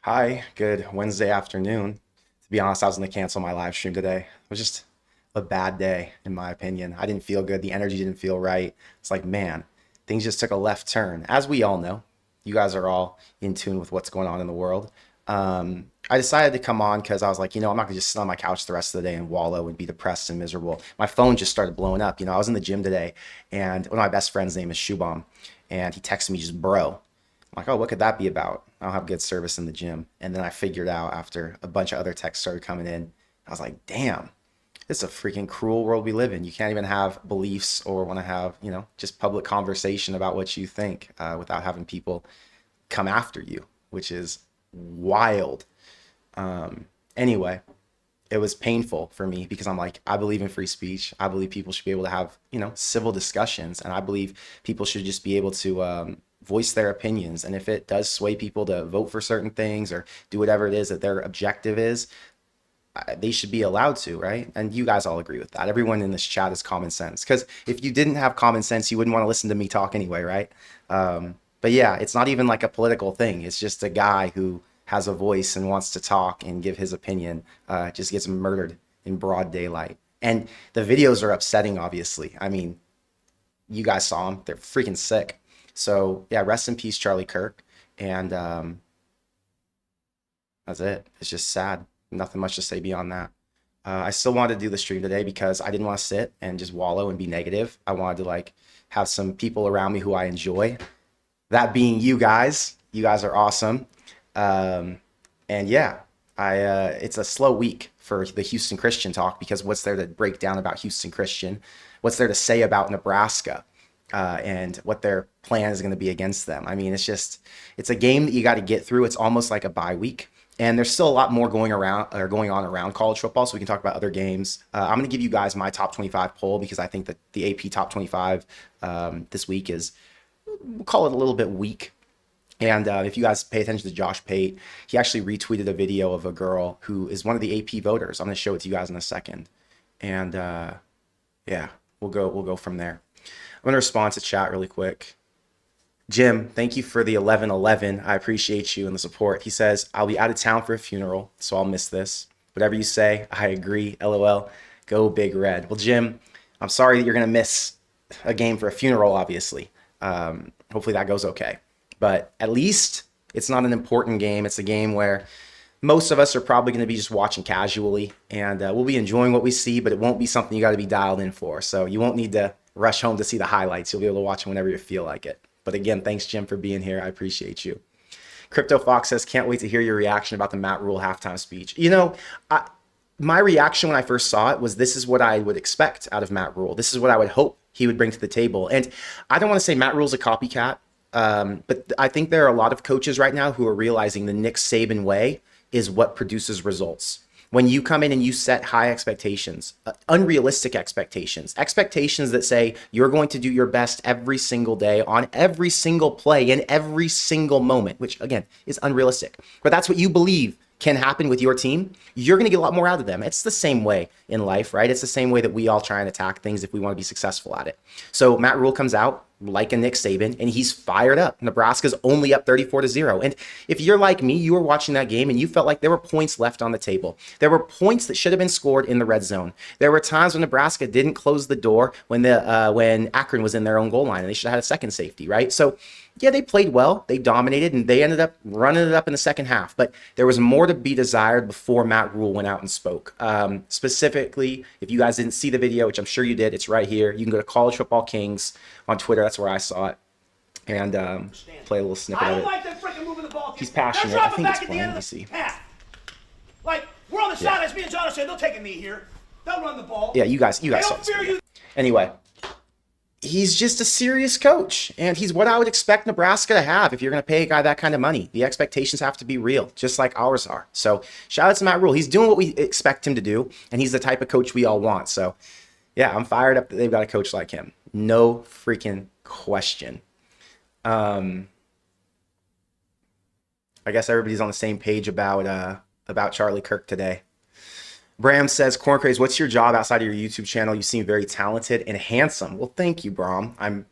Hi, good Wednesday afternoon. To be honest, I was going to cancel my live stream today. It was just a bad day, in my opinion. I didn't feel good. The energy didn't feel right. It's like, man, things just took a left turn. As we all know, you guys are all in tune with what's going on in the world. I decided to come on because I was like, I'm not going to just sit on my couch the rest of the day and wallow and be depressed and miserable. My phone just started blowing up. I was in the gym today, and one of my best friends' name is Shubham, and he texted me just, bro. I'm like, oh, what could that be about? I don't have good service in the gym. And then I figured out after a bunch of other texts started coming in, I was like, damn, this is a freaking cruel world we live in. You can't even have beliefs or want to have, just public conversation about what you think without having people come after you, which is wild. Anyway, it was painful for me because I'm like, I believe in free speech. I believe people should be able to have, civil discussions. And I believe people should just be able to voice their opinions. And if it does sway people to vote for certain things or do whatever it is that their objective is, they should be allowed to, right? And you guys all agree with that. Everyone in this chat is common sense. Because if you didn't have common sense, you wouldn't want to listen to me talk anyway, right? But yeah, it's not even like a political thing. It's just a guy who has a voice and wants to talk and give his opinion, just gets murdered in broad daylight. And the videos are upsetting, obviously. I mean, you guys saw them. They're freaking sick. So yeah, rest in peace, Charlie Kirk. And that's it. It's just sad. Nothing much to say beyond that. I still wanted to do the stream today because I didn't want to sit and just wallow and be negative. I wanted to have some people around me who I enjoy. That being you guys. You guys are awesome. And yeah, it's a slow week for the Houston Christian talk because what's there to break down about Houston Christian? What's there to say about Nebraska? And what their plan is going to be against them. I mean, it's a game that you got to get through. It's almost like a bye week. And there's still a lot more going on around college football, so we can talk about other games. I'm going to give you guys my top 25 poll because I think that the AP top 25 this week is, we'll call it a little bit weak. And if you guys pay attention to Josh Pate, he actually retweeted a video of a girl who is one of the AP voters. I'm going to show it to you guys in a second. And yeah, we'll go from there. I'm going to respond to chat really quick. Jim, thank you for the 1111. I appreciate you and the support. He says, I'll be out of town for a funeral, so I'll miss this. Whatever you say, I agree. LOL. Go Big Red. Well, Jim, I'm sorry that you're going to miss a game for a funeral, obviously. Hopefully that goes okay. But at least it's not an important game. It's a game where most of us are probably going to be just watching casually, and we'll be enjoying what we see, but it won't be something you got to be dialed in for. So you won't need to rush home to see the highlights. You'll be able to watch them whenever you feel like it. But again, thanks, Jim, for being here. I appreciate you. Crypto Fox says, can't wait to hear your reaction about the Matt Rhule halftime speech. My reaction when I first saw it was, this is what I would expect out of Matt Rhule. This is what I would hope he would bring to the table. And I don't want to say Matt Rhule's a copycat, but I think there are a lot of coaches right now who are realizing the Nick Saban way is what produces results. When you come in and you set high expectations, unrealistic expectations that say you're going to do your best every single day on every single play in every single moment, which again is unrealistic, but that's what you believe can happen with your team, you're going to get a lot more out of them. It's the same way in life, right? It's the same way that we all try and attack things if we want to be successful at it. So Matt Rhule comes out like a Nick Saban, and he's fired up. Nebraska's only up 34-0. And if you're like me, you were watching that game and you felt like there were points left on the table. There were points that should have been scored in the red zone. There were times when Nebraska didn't close the door when Akron was in their own goal line, and they should have had a second safety, right? So yeah, they played well, they dominated, and they ended up running it up in the second half. But there was more to be desired before Matt Rhule went out and spoke. Specifically, if you guys didn't see the video, which I'm sure you did, it's right here. You can go to College Football Kings on Twitter. That's where I saw it. And play a little snippet of it. Like them freaking moving the ball. He's passionate. I think it's playing. Let me see. Like, we're on the side, as me and John are saying, they'll take a knee here. They'll run the ball. Yeah, you guys saw this video. Anyway, he's just a serious coach, and he's what I would expect Nebraska to have if you're going to pay a guy that kind of money. The expectations have to be real, just like ours are. So shout out to Matt Rhule. He's doing what we expect him to do, and he's the type of coach we all want. So yeah, I'm fired up that they've got a coach like him. No freaking question. I guess everybody's on the same page about Charlie Kirk today. Bram says, Corn Craze, what's your job outside of your YouTube channel? You seem very talented and handsome. Well, thank you, Bram. I'm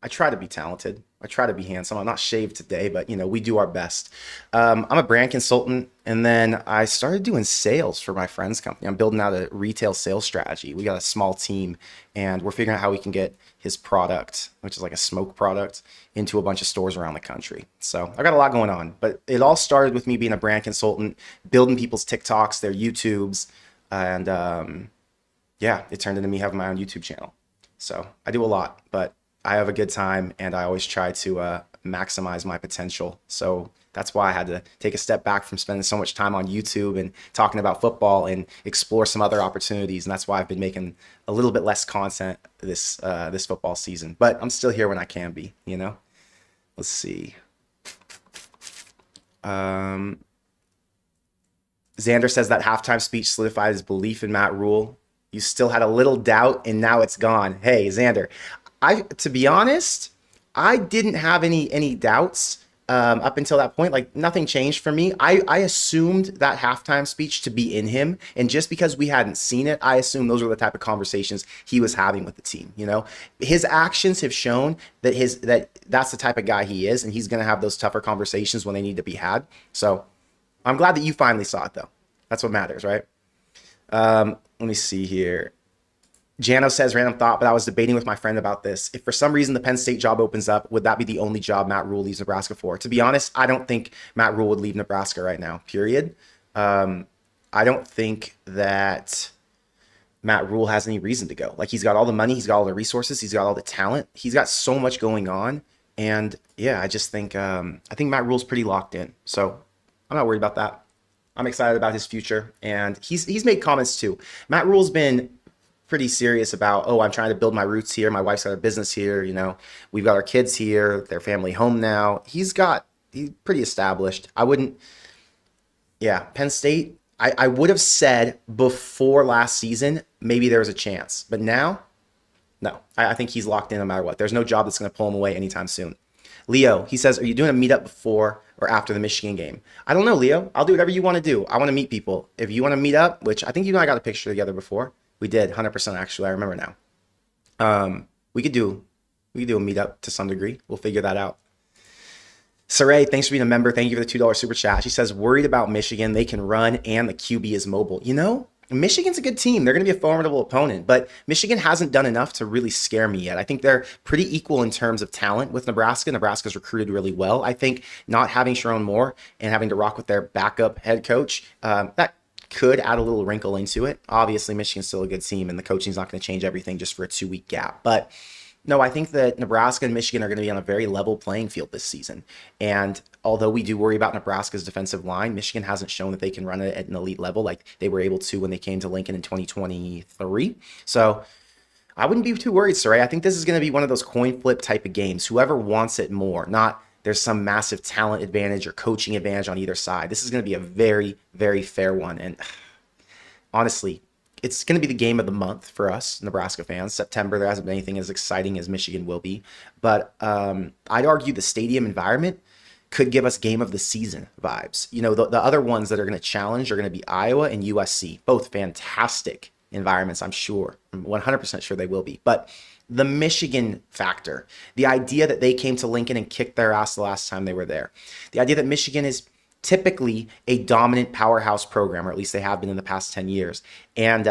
I try to be talented. I try to be handsome. I'm not shaved today, but we do our best. I'm a brand consultant, and then I started doing sales for my friend's company. I'm building out a retail sales strategy. We got a small team, and we're figuring out how we can get his product, which is like a smoke product, into a bunch of stores around the country. So I got a lot going on, but it all started with me being a brand consultant, building people's TikToks, their YouTubes, and it turned into me having my own YouTube channel. So I do a lot, but I have a good time, and I always try to maximize my potential. So that's why I had to take a step back from spending so much time on YouTube and talking about football and explore some other opportunities. And that's why I've been making a little bit less content this football season. But I'm still here when I can be, Let's see. Xander says that halftime speech solidified his belief in Matt Rhule. You still had a little doubt, and now it's gone. Hey, Xander, to be honest, I didn't have any doubts up until that point. Like, nothing changed for me. I assumed that halftime speech to be in him, and just because we hadn't seen it, I assumed those were the type of conversations he was having with the team. His actions have shown that that's the type of guy he is, and he's going to have those tougher conversations when they need to be had. So I'm glad that you finally saw it, though. That's what matters, right? Let me see here. Jano says, random thought, but I was debating with my friend about this. If for some reason the Penn State job opens up, would that be the only job Matt Rhule leaves Nebraska for? To be honest, I don't think Matt Rhule would leave Nebraska right now, period. I don't think that Matt Rhule has any reason to go. Like, he's got all the money, he's got all the resources, he's got all the talent. He's got so much going on. And yeah, I just think, I think Matt Rhule's pretty locked in. So I'm not worried about that. I'm excited about his future. And he's made comments too. Matt Rhule's been pretty serious about, I'm trying to build my roots here. My wife's got a business here. We've got our kids here, their family home now. He's pretty established. Penn State, I would have said before last season, maybe there was a chance, but now, no, I think he's locked in no matter what. There's no job that's going to pull him away anytime soon. Leo, he says, are you doing a meetup before or after the Michigan game? I don't know, Leo. I'll do whatever you want to do. I want to meet people. If you want to meet up, which I think you and I got a picture together before. We did, 100% actually. I remember now. We could do a meetup to some degree. We'll figure that out. Saray, thanks for being a member. Thank you for the $2 super chat. She says, worried about Michigan. They can run and the QB is mobile. Michigan's a good team. They're going to be a formidable opponent, but Michigan hasn't done enough to really scare me yet. I think they're pretty equal in terms of talent with Nebraska. Nebraska's recruited really well. I think not having Sharon Moore and having to rock with their backup head coach, that could add a little wrinkle into it. Obviously, Michigan's still a good team, and the coaching's not going to change everything just for a 2-week gap. But no, I think that Nebraska and Michigan are going to be on a very level playing field this season. And although we do worry about Nebraska's defensive line, Michigan hasn't shown that they can run it at an elite level like they were able to when they came to Lincoln in 2023. So I wouldn't be too worried, Saray. I think this is going to be one of those coin flip type of games. Whoever wants it more, not there's some massive talent advantage or coaching advantage on either side. This is going to be a very, very fair one. And honestly, it's going to be the game of the month for us Nebraska fans. September, there hasn't been anything as exciting as Michigan will be. But I'd argue the stadium environment could give us game of the season vibes. The other ones that are going to challenge are going to be Iowa and USC. Both fantastic environments, I'm sure. I'm 100% sure they will be. But the Michigan factor, the idea that they came to Lincoln and kicked their ass the last time they were there, the idea that Michigan is typically a dominant powerhouse program, or at least they have been in the past 10 years. And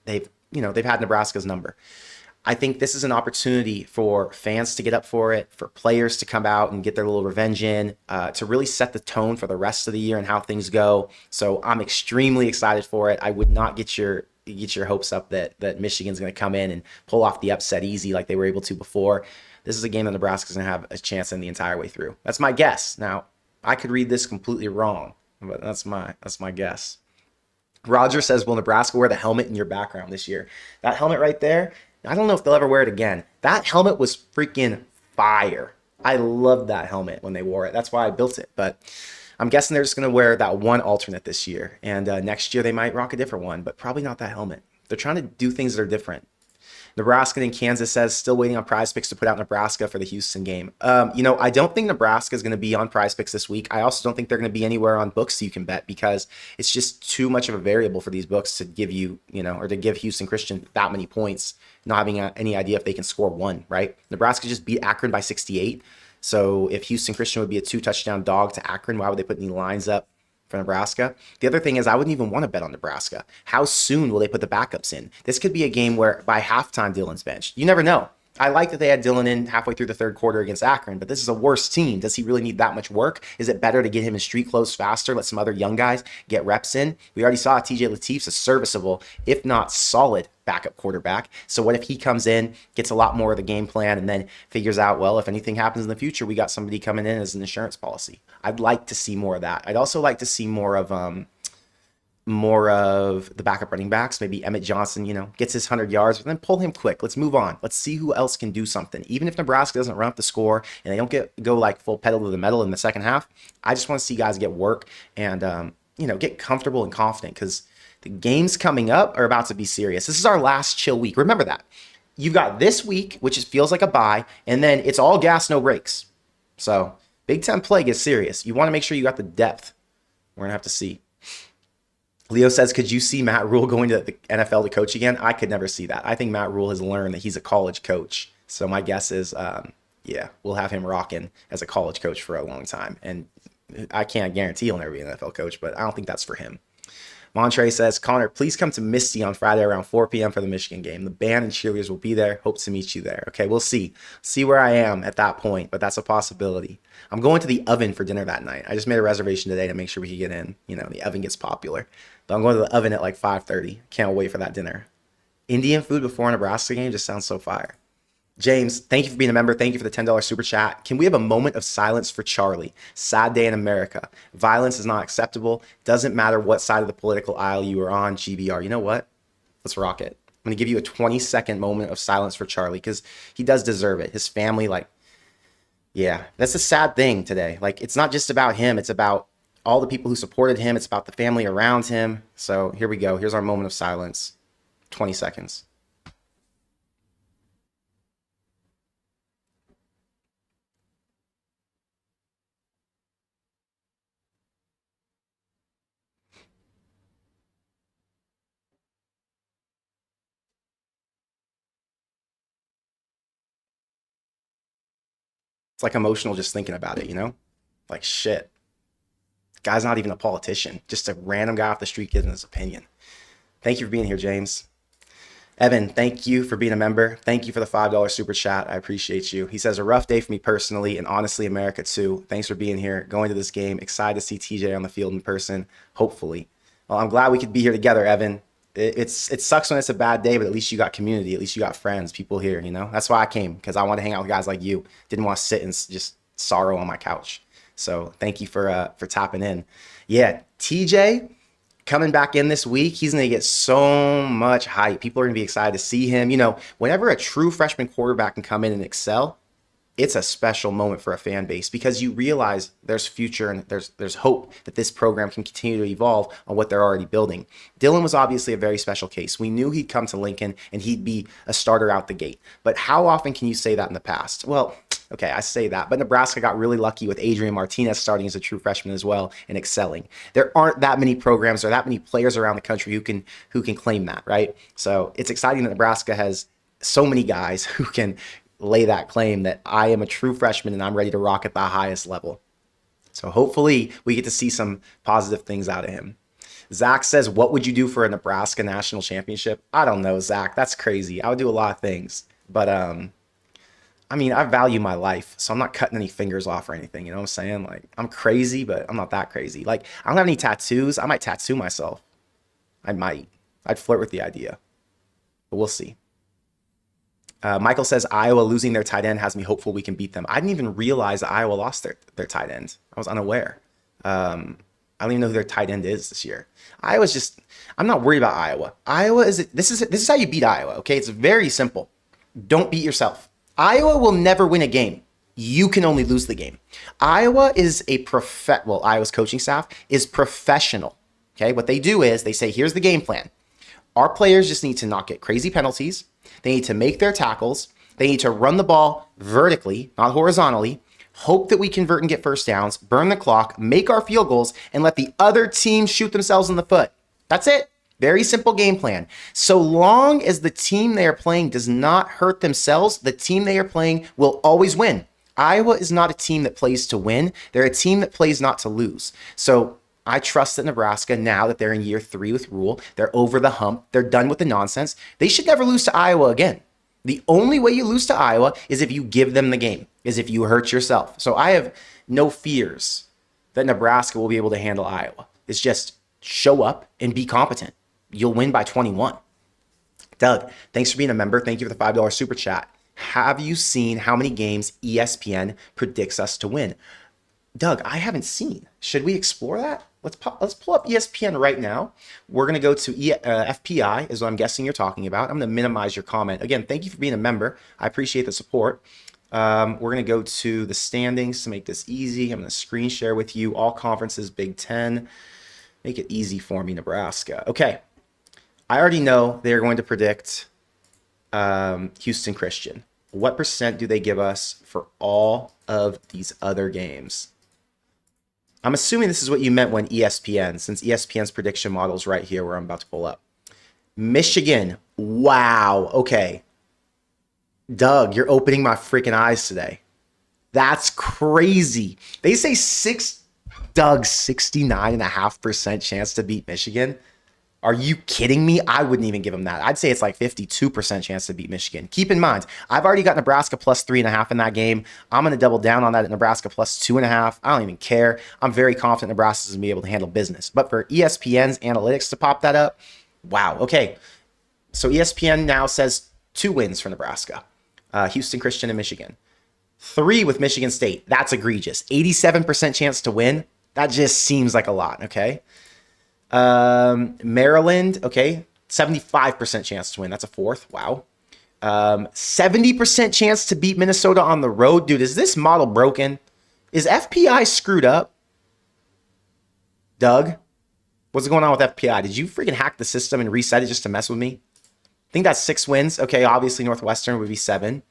they've had Nebraska's number. I think this is an opportunity for fans to get up for it, for players to come out and get their little revenge in, to really set the tone for the rest of the year and how things go. So I'm extremely excited for it. I would not get your hopes up that Michigan's going to come in and pull off the upset easy like they were able to before. This is a game that Nebraska's going to have a chance in the entire way through. That's my guess. Now, I could read this completely wrong, but that's my guess. Roger says, will Nebraska wear the helmet in your background this year? That helmet right there, I don't know if they'll ever wear it again. That helmet was freaking fire. I loved that helmet when they wore it. That's why I built it. But I'm guessing they're just going to wear that one alternate this year. And next year they might rock a different one, but probably not that helmet. They're trying to do things that are different. Nebraska and Kansas says still waiting on Prize Picks to put out Nebraska for the Houston game. I don't think Nebraska is going to be on Prize Picks this week. I also don't think they're going to be anywhere on books you can bet because it's just too much of a variable for these books to give you, or to give Houston Christian that many points, not having any idea if they can score one, right? Nebraska just beat Akron by 68. So if Houston Christian would be a 2-touchdown dog to Akron, why would they put any lines up for Nebraska? The other thing is I wouldn't even want to bet on Nebraska. How soon will they put the backups in? This could be a game where by halftime Dylan's benched. You never know. I like that they had Dylan in halfway through the third quarter against Akron, but this is a worse team. Does he really need that much work? Is it better to get him in street clothes faster, let some other young guys get reps in? We already saw TJ Latif's a serviceable, if not solid, backup quarterback. So what if he comes in, gets a lot more of the game plan, and then figures out, well, if anything happens in the future, we got somebody coming in as an insurance policy. I'd like to see more of that. I'd also like to see more of the backup running backs. Maybe Emmett Johnson, gets his 100 yards, but then pull him quick. Let's move on. Let's see who else can do something. Even if Nebraska doesn't run up the score and they don't go like full pedal to the metal in the second half, I just want to see guys get work and, get comfortable and confident because the games coming up are about to be serious. This is our last chill week. Remember that. You've got this week, which feels like a bye, and then it's all gas, no brakes. So Big Ten play gets serious. You want to make sure you got the depth. We're going to have to see. Leo says, could you see Matt Rhule going to the NFL to coach again? I could never see that. I think Matt Rhule has learned that he's a college coach. So my guess is, we'll have him rocking as a college coach for a long time. And I can't guarantee he'll never be an NFL coach, but I don't think that's for him. Montre says, Connor, please come to Misty on Friday around 4 p.m. for the Michigan game. The band and cheerleaders will be there. Hope to meet you there. Okay, we'll see. See where I am at that point, but that's a possibility. I'm going to the Oven for dinner that night. I just made a reservation today to make sure we can get in. The Oven gets popular. But I'm going to the Oven at like 5:30. Can't wait for that dinner. Indian food before a Nebraska game just sounds so fire. James, thank you for being a member. Thank you for the $10 super chat. Can we have a moment of silence for Charlie? Sad day in America. Violence is not acceptable. Doesn't matter what side of the political aisle you are on. GBR. You know what? Let's rock it. I'm going to give you a 20-second moment of silence for Charlie because he does deserve it. His family, that's a sad thing today. It's not just about him. It's about all the people who supported him. It's about the family around him. So here we go. Here's our moment of silence. 20 seconds. It's emotional just thinking about it, shit. Guy's not even a politician, just a random guy off the street giving his opinion. Thank you for being here, James. Evan, thank you for being a member. Thank you for the $5 super chat. I appreciate you. He says, a rough day for me personally and honestly America too. Thanks for being here, going to this game. Excited to see TJ on the field in person, hopefully. Well, I'm glad we could be here together, Evan. It sucks when it's a bad day, but at least you got community. At least you got friends, people here, That's why I came, because I wanted to hang out with guys like you. Didn't want to sit and just sorrow on my couch. So thank you for tapping in. Yeah, TJ coming back in this week, he's going to get so much hype. People are going to be excited to see him. Whenever a true freshman quarterback can come in and excel, it's a special moment for a fan base because you realize there's future and there's hope that this program can continue to evolve on what they're already building. Dylan was obviously a very special case. We knew he'd come to Lincoln and he'd be a starter out the gate. But how often can you say that in the past? Well, okay, I say that, but Nebraska got really lucky with Adrian Martinez starting as a true freshman as well and excelling. There aren't that many programs or that many players around the country who can claim that, right? So it's exciting that Nebraska has so many guys who can lay that claim that I am a true freshman and I'm ready to rock at the highest level. So hopefully we get to see some positive things out of him. Zach says, what would you do for a Nebraska national championship? I don't know, Zach. That's crazy. I would do a lot of things. But, I value my life, so I'm not cutting any fingers off or anything. You know what I'm saying? I'm crazy, but I'm not that crazy. I don't have any tattoos. I might tattoo myself. I might. I'd flirt with the idea. But we'll see. Michael says, Iowa losing their tight end has me hopeful we can beat them. I didn't even realize that Iowa lost their tight end. I was unaware. I don't even know who their tight end is this year. I'm not worried about Iowa. This is how you beat Iowa, okay? It's very simple. Don't beat yourself. Iowa will never win a game. You can only lose the game. Iowa is Iowa's coaching staff is professional, okay? What they do is they say, here's the game plan. Our players just need to not get crazy penalties. They need to make their tackles. They need to run the ball vertically, not horizontally. Hope that we convert and get first downs, burn the clock, make our field goals, and let the other team shoot themselves in the foot. That's it. Very simple game plan. So long as the team they are playing does not hurt themselves, the team they are playing will always win. Iowa is not a team that plays to win. They're a team that plays not to lose. So I trust that Nebraska, now that they're in year 3 with Rhule, they're over the hump, they're done with the nonsense, they should never lose to Iowa again. The only way you lose to Iowa is if you give them the game, is if you hurt yourself. So I have no fears that Nebraska will be able to handle Iowa. It's just show up and be competent. You'll win by 21. Doug, thanks for being a member. Thank you for the $5 super chat. Have you seen how many games ESPN predicts us to win? Doug, I haven't seen. Should we explore that? Let's pull up ESPN right now. We're going to go to FPI, is what I'm guessing you're talking about. I'm going to minimize your comment. Again, thank you for being a member. I appreciate the support. We're going to go to the standings to make this easy. I'm going to screen share with you all conferences, Big Ten. Make it easy for me, Nebraska. Okay. I already know they're going to predict Houston Christian. What percent do they give us for all of these other games? I'm assuming this is what you meant when ESPN, since ESPN's prediction model is right here where I'm about to pull up. Michigan. Wow. Okay. Doug, you're opening my freaking eyes today. That's crazy. They say 69.5% chance to beat Michigan. Are you kidding me? I wouldn't even give them that. I'd say it's like 52% chance to beat Michigan. Keep in mind, I've already got Nebraska plus 3.5 in that game. I'm going to double down on that at Nebraska plus 2.5. I don't even care. I'm very confident Nebraska's going to be able to handle business. But for ESPN's analytics to pop that up, wow. Okay. So ESPN now says 2 wins for Nebraska. Houston Christian and Michigan. 3 with Michigan State. That's egregious. 87% chance to win. That just seems like a lot. Okay. Maryland, okay, 75% chance to win. That's a 4th. Wow. 70% chance to beat Minnesota on the road. Dude, is this model broken? Is FPI screwed up? Doug, what's going on with FPI? Did you freaking hack the system and reset it just to mess with me? I think that's 6 wins. Okay, obviously Northwestern would be 7.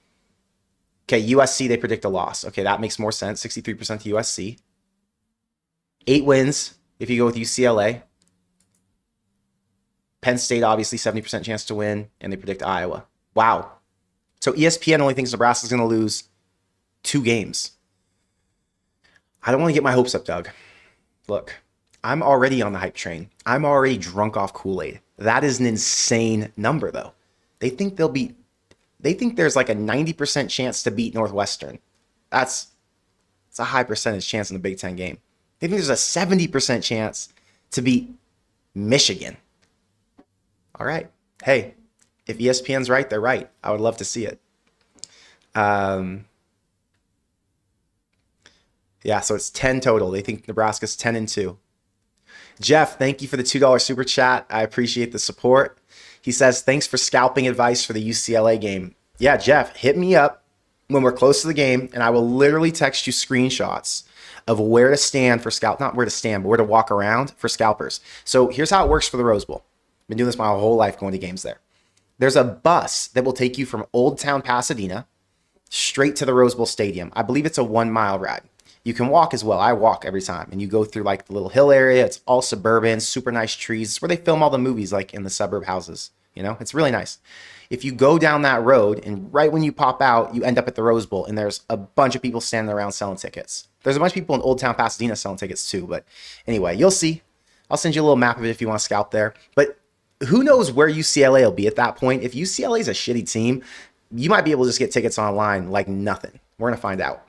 Okay, USC, they predict a loss. Okay, that makes more sense. 63% to USC. 8 wins if you go with UCLA. Penn State, obviously, 70% chance to win, and they predict Iowa. Wow. So ESPN only thinks Nebraska's going to lose 2 games. I don't want to get my hopes up, Doug. Look, I'm already on the hype train. I'm already drunk off Kool-Aid. That is an insane number, though. They think there's like a 90% chance to beat Northwestern. That's a high percentage chance in the Big Ten game. They think there's a 70% chance to beat Michigan. All right. Hey, if ESPN's right, they're right. I would love to see it. Yeah, so it's 10 total. They think Nebraska's 10-2. Jeff, thank you for the $2 super chat. I appreciate the support. He says, thanks for scalping advice for the UCLA game. Yeah, Jeff, hit me up when we're close to the game, and I will literally text you screenshots of where to stand for scalp, not where to stand, but where to walk around for scalpers. So here's how it works for the Rose Bowl. Been doing this my whole life, going to games there. There's a bus that will take you from Old Town Pasadena straight to the Rose Bowl Stadium. I believe it's a 1-mile ride. You can walk as well. I walk every time. And you go through like the little hill area. It's all suburban, super nice trees. It's where they film all the movies, like in the suburb houses. You know, it's really nice. If you go down that road and right when you pop out, you end up at the Rose Bowl and there's a bunch of people standing around selling tickets. There's a bunch of people in Old Town Pasadena selling tickets too. But anyway, you'll see. I'll send you a little map of it if you want to scalp there. But who knows where UCLA will be at that point. If UCLA is a shitty team, you might be able to just get tickets online like nothing. We're going to find out.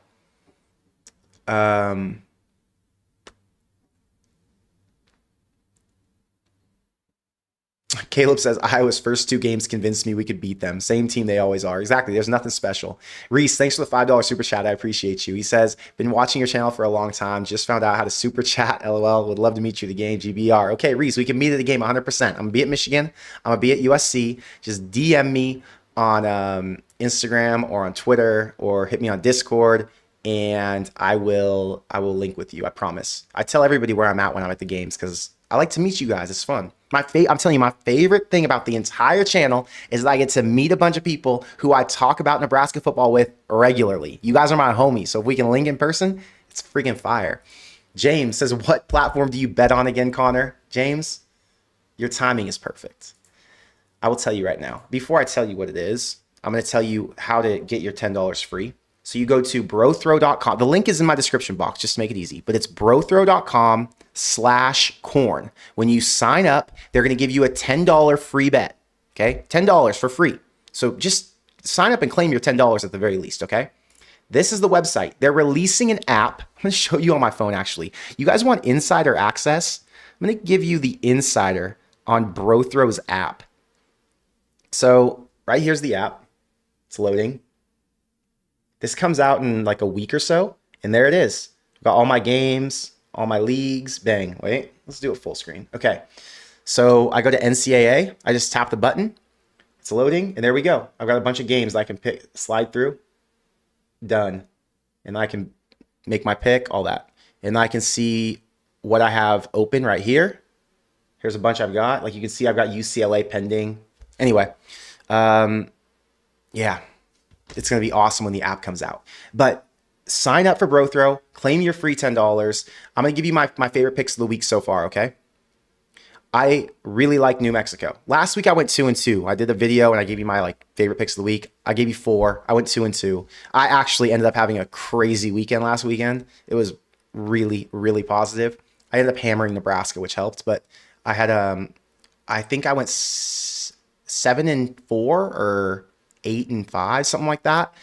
Caleb says, Iowa's first 2 games convinced me we could beat them. Same team they always are. Exactly. There's nothing special. Reese, thanks for the $5 super chat. I appreciate you. He says, been watching your channel for a long time. Just found out how to super chat. LOL. Would love to meet you at the game. GBR. Okay, Reese, we can meet at the game 100%. I'm going to be at Michigan. I'm going to be at USC. Just DM me on Instagram or on Twitter or hit me on Discord and I will link with you. I promise. I tell everybody where I'm at when I'm at the games because I like to meet you guys. It's fun. I'm telling you, my favorite thing about the entire channel is that I get to meet a bunch of people who I talk about Nebraska football with regularly. You guys are my homies, so if we can link in person, it's freaking fire. James says, what platform do you bet on again, Connor? James, your timing is perfect. I will tell you right now. Before I tell you what it is, I'm going to tell you how to get your $10 free. So you go to brothrow.com. The link is in my description box, just to make it easy. But it's brothrow.com/corn. When you sign up, they're going to give you a $10 free bet. Okay? $10 for free. So just sign up and claim your $10 at the very least, okay? This is the website. They're releasing an app. I'm going to show you on my phone, actually. You guys want insider access? I'm going to give you the insider on Brothrow's app. So right here's the app. It's loading. This comes out in like a week or so, and there it is. I've got all my games, all my leagues. Bang. Wait, let's do it full screen. Okay. So I go to NCAA. I just tap the button. It's loading, and there we go. I've got a bunch of games that I can slide through. Done. And I can make my pick, all that. And I can see what I have open right here. Here's a bunch I've got. Like you can see, I've got UCLA pending. Anyway, yeah. It's going to be awesome when the app comes out. But sign up for Brothrow, claim your free $10. I'm going to give you my favorite picks of the week so far, okay? I really like New Mexico. Last week I went 2-2. I did a video and I gave you my favorite picks of the week. I gave you 4. I went 2-2. I actually ended up having a crazy weekend last weekend. It was really, really positive. I ended up hammering Nebraska, which helped, but I had I think I went 7-4 or 8-5, something like that.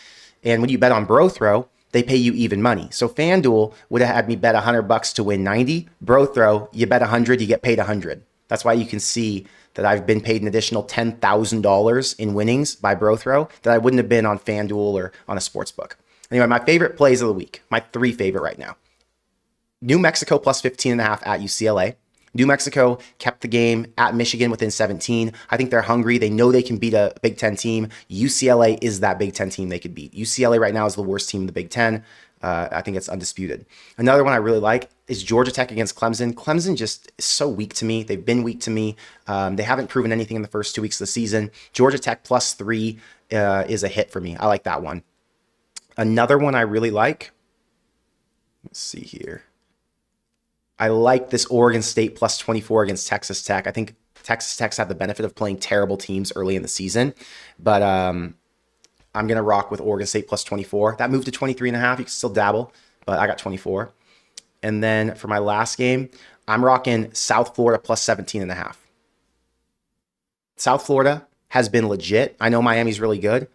And when you bet on Brothrow, they pay you even money. So FanDuel would have had me bet $100 to win 90. Brothrow, you bet 100, you get paid 100. That's why you can see that I've been paid an additional $10,000 in winnings by Brothrow that I wouldn't have been on FanDuel or on a sports book. Anyway, my favorite plays of the week, my 3 favorite right now. New Mexico plus 15.5 at UCLA. New Mexico kept the game at Michigan within 17. I think they're hungry. They know they can beat a Big Ten team. UCLA is that Big Ten team they could beat. UCLA right now is the worst team in the Big Ten. I think it's undisputed. Another one I really like is Georgia Tech against Clemson. Clemson just is so weak to me. They've been weak to me. They haven't proven anything in the first 2 weeks of the season. Georgia Tech plus 3 is a hit for me. I like that one. Another one I really like. Let's see here. I like this Oregon State plus 24 against Texas Tech. I think Texas Tech's had the benefit of playing terrible teams early in the season, but I'm going to rock with Oregon State plus 24. That moved to 23.5. You can still dabble, but I got 24. And then for my last game, I'm rocking South Florida plus 17.5. South Florida has been legit. I know Miami's really good.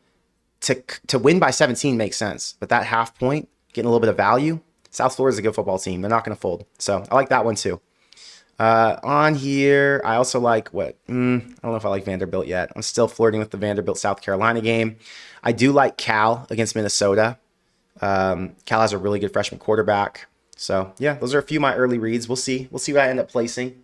To win by 17 makes sense, but that half point, getting a little bit of value, South Florida's a good football team. They're not going to fold. So I like that one too. On here, I also like I don't know if I like Vanderbilt yet. I'm still flirting with the Vanderbilt South Carolina game. I do like Cal against Minnesota. Cal has a really good freshman quarterback. So yeah, those are a few of my early reads. We'll see. We'll see what I end up placing.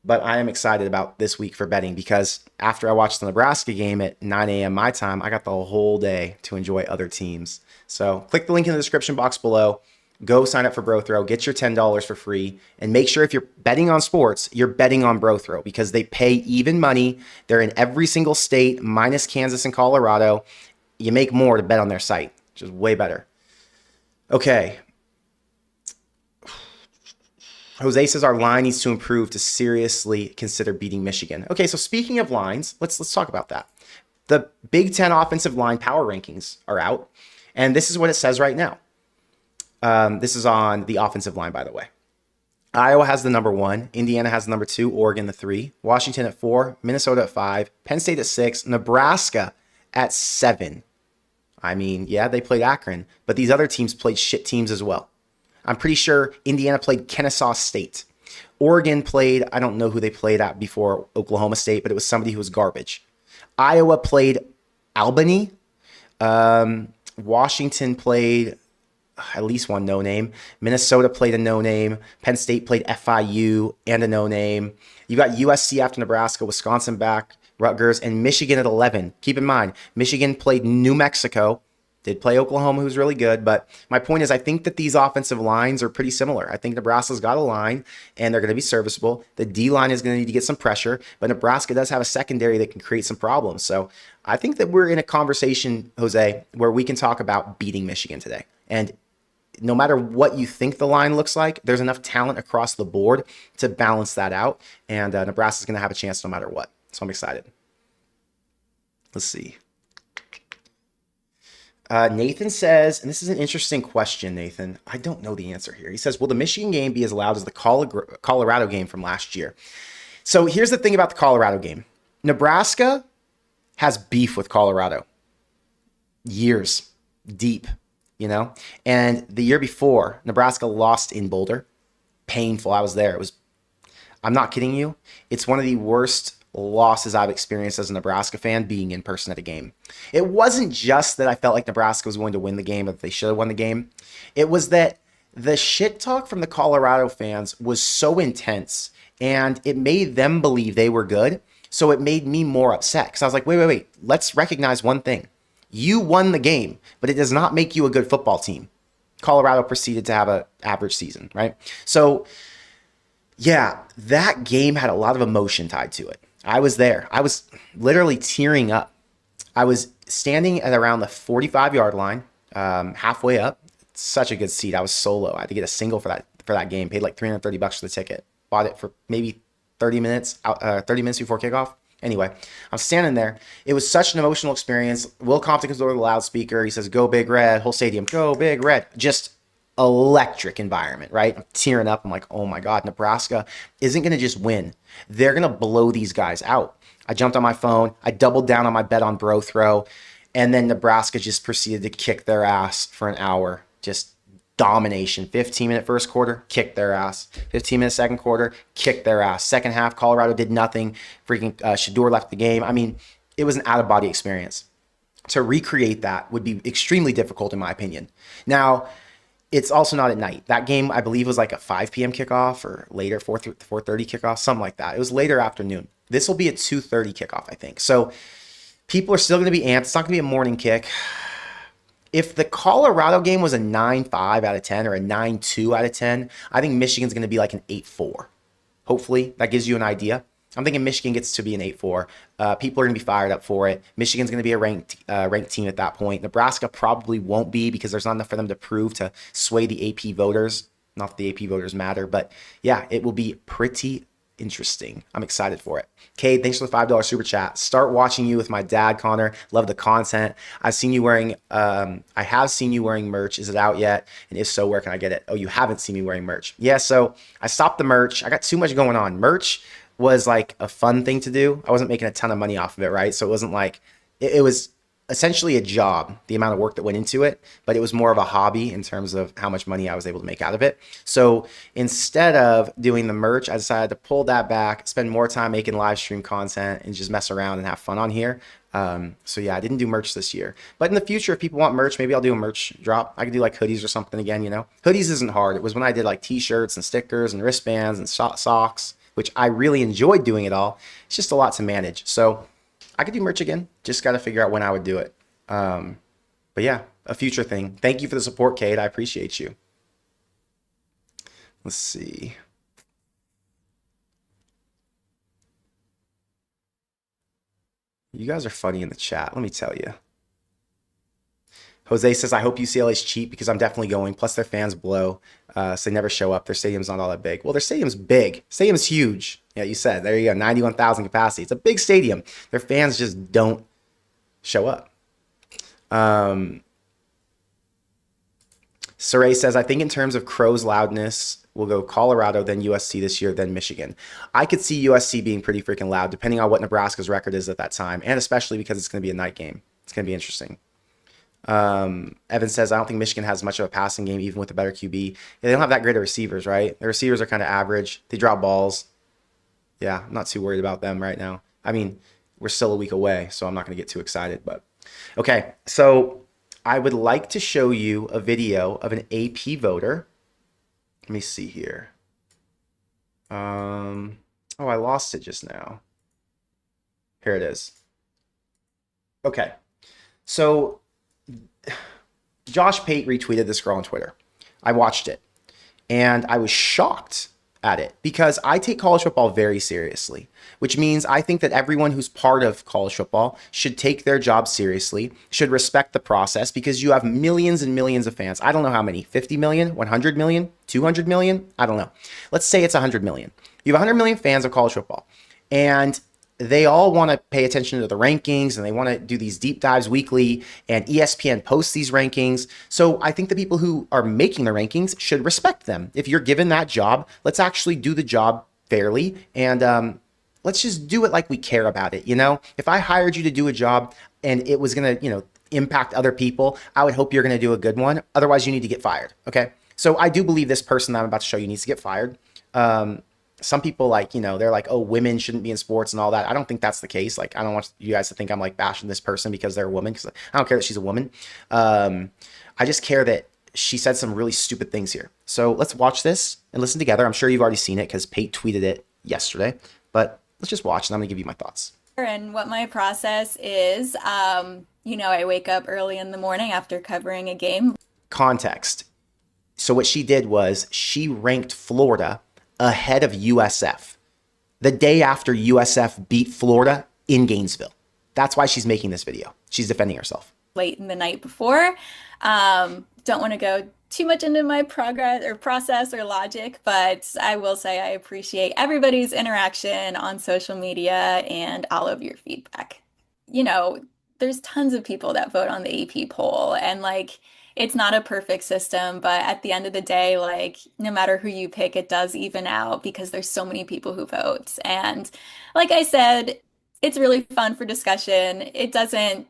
But I am excited about this week for betting because after I watched the Nebraska game at 9 a.m. my time, I got the whole day to enjoy other teams. So click the link in the description box below. Go sign up for Brothrow, get your $10 for free, and make sure if you're betting on sports, you're betting on Brothrow because they pay even money. They're in every single state minus Kansas and Colorado. You make more to bet on their site, which is way better. Okay. Jose says our line needs to improve to seriously consider beating Michigan. Okay, so speaking of lines, let's talk about that. The Big Ten offensive line power rankings are out, and this is what it says right now. This is on the offensive line, by the way. Iowa has the number 1. Indiana has the number 2. Oregon the 3. Washington at 4. Minnesota at 5. Penn State at 6. Nebraska at 7. I mean, yeah, they played Akron, but these other teams played shit teams as well. I'm pretty sure Indiana played Kennesaw State. Oregon played, I don't know who they played at before Oklahoma State, but it was somebody who was garbage. Iowa played Albany. Washington played at least one no-name. Minnesota played a no-name. Penn State played FIU and a no-name. You got USC after Nebraska, Wisconsin back, Rutgers, and Michigan at 11. Keep in mind, Michigan played New Mexico, Did play Oklahoma, who's really good. But my point is, I think that these offensive lines are pretty similar. I think Nebraska's got a line, and they're going to be serviceable. The D line is going to need to get some pressure, but Nebraska does have a secondary that can create some problems. So I think that we're in a conversation, Jose, where we can talk about beating Michigan today. And no matter what you think the line looks like, there's enough talent across the board to balance that out. And Nebraska's going to have a chance no matter what. So I'm excited. Let's see. Nathan says, and this is an interesting question, Nathan. I don't know the answer here. He says, will the Michigan game be as loud as the Colorado game from last year? So here's the thing about the Colorado game. Nebraska has beef with Colorado. Years deep, you know? And the year before, Nebraska lost in Boulder. Painful. I was there. I'm not kidding you. It's one of the worst losses I've experienced as a Nebraska fan being in person at a game. It wasn't just that I felt like Nebraska was going to win the game or that they should have won the game. It was that the shit talk from the Colorado fans was so intense and it made them believe they were good. So it made me more upset because I was like, wait. Let's recognize one thing. You won the game, but it does not make you a good football team. Colorado proceeded to have an average season, right? So yeah, that game had a lot of emotion tied to it. I was there. I was literally tearing up. I was standing at around the 45-yard line, halfway up. Such a good seat. I was solo. I had to get a single for that game. Paid like $330 for the ticket. Bought it for maybe 30 minutes before kickoff. Anyway, I'm standing there. It was such an emotional experience. Will Compton comes over the loudspeaker. He says, "Go Big Red." Whole stadium, "Go Big Red." Just electric environment, right? I'm tearing up. I'm like, oh my God, Nebraska isn't going to just win. They're going to blow these guys out. I jumped on my phone. I doubled down on my bet on bro throw. And then Nebraska just proceeded to kick their ass for an hour. Just domination. 15-minute first quarter, kicked their ass. 15-minute second quarter, kicked their ass. Second half, Colorado did nothing. Freaking Shador left the game. I mean, it was an out-of-body experience. To recreate that would be extremely difficult in my opinion. Now, it's also not at night. That game, I believe, was like a 5 p.m. kickoff or later, 4:30 kickoff, something like that. It was later afternoon. This will be a 2:30 kickoff, I think. So people are still going to be amped. It's not going to be a morning kick. If the Colorado game was a 9.5 out of 10 or a 9.2 out of 10, I think Michigan's going to be like an 8.4. Hopefully, that gives you an idea. I'm thinking Michigan gets to be an 8-4. People are going to be fired up for it. Michigan's going to be a ranked team at that point. Nebraska probably won't be because there's not enough for them to prove to sway the AP voters. Not that the AP voters matter, but yeah, it will be pretty interesting. I'm excited for it. Cade, thanks for the $5 super chat. Start watching you with my dad, Connor. Love the content. I have seen you wearing merch. Is it out yet? And if so, where can I get it? Oh, you haven't seen me wearing merch. Yeah, so I stopped the merch. I got too much going on. Merch was like a fun thing to do. I wasn't making a ton of money off of it, right? So it wasn't like, it was essentially a job, the amount of work that went into it, but it was more of a hobby in terms of how much money I was able to make out of it. So instead of doing the merch, I decided to pull that back, spend more time making live stream content and just mess around and have fun on here. So yeah, I didn't do merch this year, but in the future, if people want merch, maybe I'll do a merch drop. I could do like hoodies or something again, you know. Hoodies isn't hard. It was when I did like t-shirts and stickers and wristbands and socks, which I really enjoyed doing it all. It's just a lot to manage. So I could do merch again. Just got to figure out when I would do it. But yeah, a future thing. Thank you for the support, Cade. I appreciate you. Let's see. You guys are funny in the chat. Let me tell you. Jose says, I hope UCLA's cheap because I'm definitely going. Plus, their fans blow, so they never show up. Their stadium's not all that big. Well, their stadium's big. Stadium's huge. Yeah, you said. There you go. 91,000 capacity. It's a big stadium. Their fans just don't show up. Saray says, I think in terms of Crow's loudness, we'll go Colorado, then USC this year, then Michigan. I could see USC being pretty freaking loud, depending on what Nebraska's record is at that time, and especially because it's going to be a night game. It's going to be interesting. Evan says, I don't think Michigan has much of a passing game, even with a better QB. Yeah, they don't have that great of receivers, right? Their receivers are kind of average. They drop balls. Yeah, I'm not too worried about them right now. I mean, we're still a week away, so I'm not going to get too excited. But okay, so I would like to show you a video of an AP voter. Let me see here. Oh, I lost it just now. Here it is. Okay, so Josh Pate retweeted this girl on Twitter. I watched it and I was shocked at it because I take college football very seriously, which means I think that everyone who's part of college football should take their job seriously, should respect the process, because you have millions and millions of fans. I don't know how many, 50 million, 100 million, 200 million? I don't know. Let's say it's 100 million. You have 100 million fans of college football, and they all want to pay attention to the rankings and they want to do these deep dives weekly, and ESPN posts these rankings. So I think the people who are making the rankings should respect them. If you're given that job, let's actually do the job fairly, and let's just do it like we care about it. You know, if I hired you to do a job and it was going to, impact other people, I would hope you're going to do a good one. Otherwise, you need to get fired. Okay. So I do believe this person that I'm about to show you needs to get fired. Some people they're like, oh, women shouldn't be in sports and all that. I don't think that's the case. Like, I don't want you guys to think I'm like bashing this person because they're a woman, because I don't care that she's a woman. I just care that she said some really stupid things here. So let's watch this and listen together. I'm sure you've already seen it because Pate tweeted it yesterday, but let's just watch and I'm gonna give you my thoughts. And what my process is, I wake up early in the morning after covering a game. Context. So what she did was she ranked Florida ahead of USF the day after USF beat Florida in Gainesville. That's why she's making this video. She's defending herself. Late in the night before. Don't want to go too much into my progress or process or logic, but I will say I appreciate everybody's interaction on social media and all of your feedback. There's tons of people that vote on the AP poll, and it's not a perfect system, but at the end of the day, no matter who you pick, it does even out because there's so many people who vote. And like I said, it's really fun for discussion. It doesn't,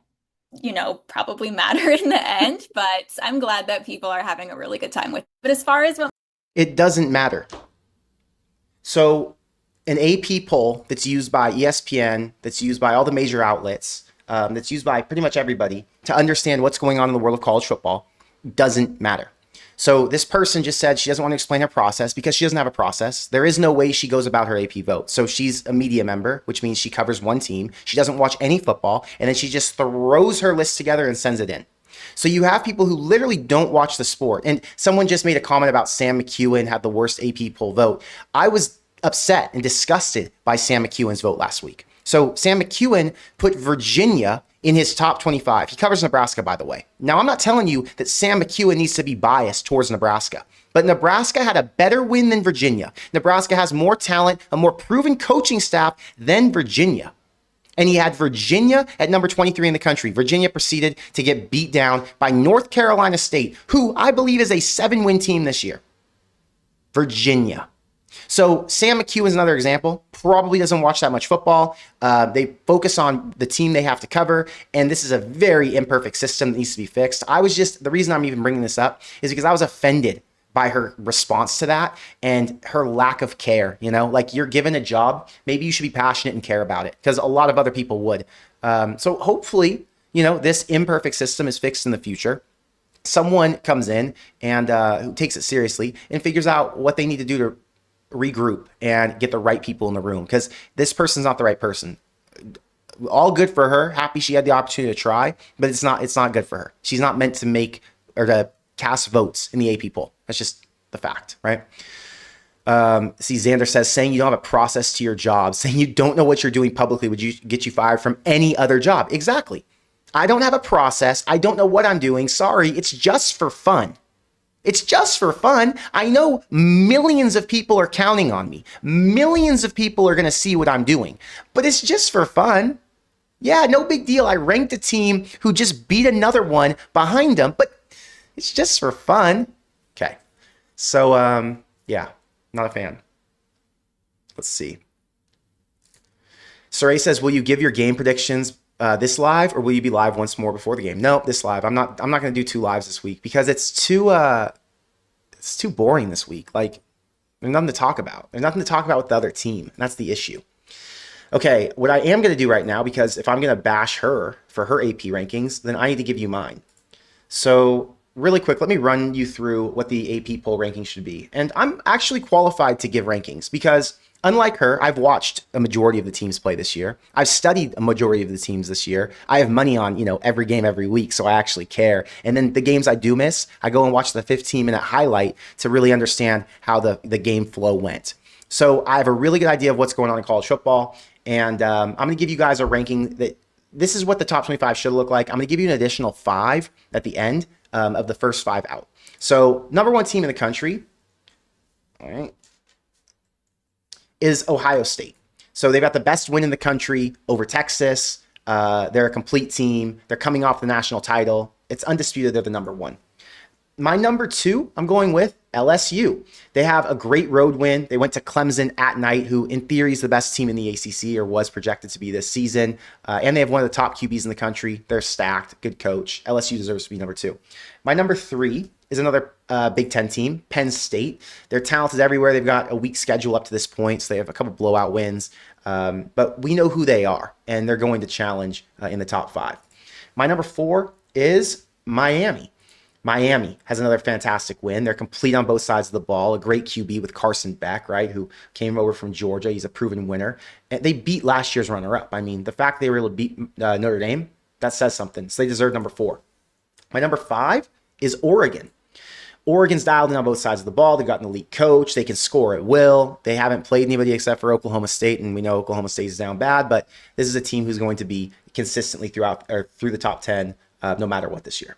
probably matter in the end, but I'm glad that people are having a really good time with it. But as far as what it doesn't matter. So an AP poll that's used by ESPN, that's used by all the major outlets, that's used by pretty much everybody to understand what's going on in the world of college football doesn't matter. So this person just said she doesn't want to explain her process because she doesn't have a process. There is no way she goes about her AP vote. So she's a media member, which means she covers one team. She doesn't watch any football, and then she just throws her list together and sends it in. So you have people who literally don't watch the sport. And someone just made a comment about Sam McEwen had the worst AP poll vote. I was upset and disgusted by Sam McEwen's vote last week. So Sam McEwen put Virginia in his top 25. He covers Nebraska, by the way. Now, I'm not telling you that Sam McEwen needs to be biased towards Nebraska, but Nebraska had a better win than Virginia. Nebraska has more talent, a more proven coaching staff than Virginia. And he had Virginia at number 23 in the country. Virginia proceeded to get beat down by North Carolina State, who I believe is a 7-win team this year. Virginia. So Sam McEwen is another example. Probably doesn't watch that much football. They focus on the team they have to cover, and this is a very imperfect system that needs to be fixed. The reason I'm even bringing this up is because I was offended by her response to that and her lack of care. You're given a job, maybe you should be passionate and care about it, because a lot of other people would. So hopefully, this imperfect system is fixed in the future. Someone comes in and who takes it seriously and figures out what they need to do to regroup and get the right people in the room, because this person's not the right person. All good for her, happy she had the opportunity to try, but it's not good for her. She's not meant to make or to cast votes in the AP poll. That's just the fact, right? See, Xander says, saying you don't have a process to your job, saying you don't know what you're doing publicly would get you fired from any other job. Exactly. I don't have a process. I don't know what I'm doing. Sorry, it's just for fun. It's just for fun. I know millions of people are counting on me. Millions of people are going to see what I'm doing, but it's just for fun. Yeah, no big deal. I ranked a team who just beat another one behind them, but it's just for fun. Okay. So, yeah, not a fan. Let's see. Saray says, will you give your game predictions this live, or will you be live once more before the game? No, this live. I'm not going to do 2 lives this week because it's too boring this week. There's nothing to talk about. There's nothing to talk about with the other team. And that's the issue. Okay, what I am going to do right now, because if I'm going to bash her for her AP rankings, then I need to give you mine. So really quick, let me run you through what the AP poll ranking should be. And I'm actually qualified to give rankings because unlike her, I've watched a majority of the teams play this year. I've studied a majority of the teams this year. I have money on, every game every week, so I actually care. And then the games I do miss, I go and watch the 15-minute highlight to really understand how the game flow went. So I have a really good idea of what's going on in college football. And I'm going to give you guys a ranking that this is what the top 25 should look like. I'm going to give you an additional 5 at the end of the first 5 out. So number 1 team in the country, all right, is Ohio State. So they've got the best win in the country over Texas. They're a complete team. They're coming off the national title. It's undisputed they're the number 1. My number 2, I'm going with LSU. They have a great road win. They went to Clemson at night, who in theory is the best team in the ACC or was projected to be this season. And they have one of the top QBs in the country. They're stacked. Good coach. LSU deserves to be number 2. My number 3 is another Big Ten team, Penn State. They're talented everywhere. They've got a weak schedule up to this point, so they have a couple blowout wins. But we know who they are, and they're going to challenge in the top 5. My number 4 is Miami. Miami has another fantastic win. They're complete on both sides of the ball. A great QB with Carson Beck, right, who came over from Georgia. He's a proven winner. And they beat last year's runner-up. I mean, the fact they were able to beat Notre Dame, that says something. So they deserve number 4. My number 5 is Oregon. Oregon's dialed in on both sides of the ball. They've got an elite coach. They can score at will. They haven't played anybody except for Oklahoma State, and we know Oklahoma State is down bad, but this is a team who's going to be consistently through the top 10 no matter what this year.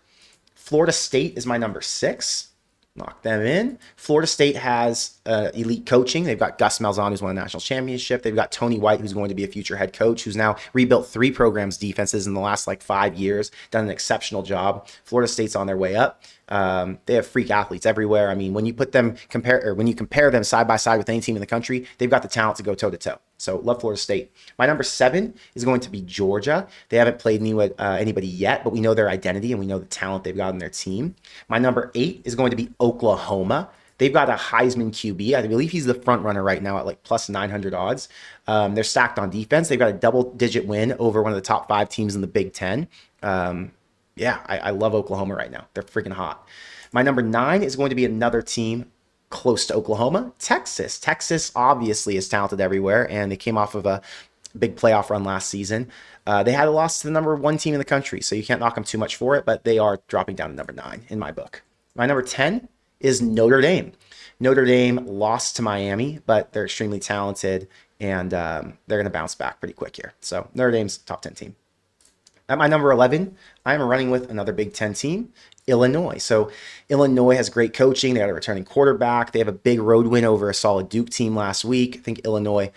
Florida State is my number 6. Knock them in. Florida State has elite coaching. They've got Gus Malzahn, who's won a national championship. They've got Tony White, who's going to be a future head coach, who's now rebuilt 3 programs' defenses in the last 5 years, done an exceptional job. Florida State's on their way up. They have freak athletes everywhere. I mean, when you compare them side by side with any team in the country, they've got the talent to go toe to toe. So love Florida State. My number 7 is going to be Georgia. They haven't played anybody yet, but we know their identity and we know the talent they've got on their team. My number 8 is going to be Oklahoma. They've got a Heisman QB. I believe he's the front runner right now at plus 900 odds. They're stacked on defense. They've got a double-digit win over one of the top 5 teams in the Big Ten. I love Oklahoma right now. They're freaking hot. My number 9 is going to be another team close to Oklahoma, Texas. Texas obviously is talented everywhere, and they came off of a big playoff run last season. They had a loss to the number 1 team in the country, so you can't knock them too much for it, but they are dropping down to number 9 in my book. My number 10 is Notre Dame. Notre Dame lost to Miami, but they're extremely talented, and they're going to bounce back pretty quick here. So Notre Dame's top 10 team. At my number 11, I'm running with another Big Ten team, Illinois. So Illinois has great coaching. They got a returning quarterback. They have a big road win over a solid Duke team last week. I think Illinois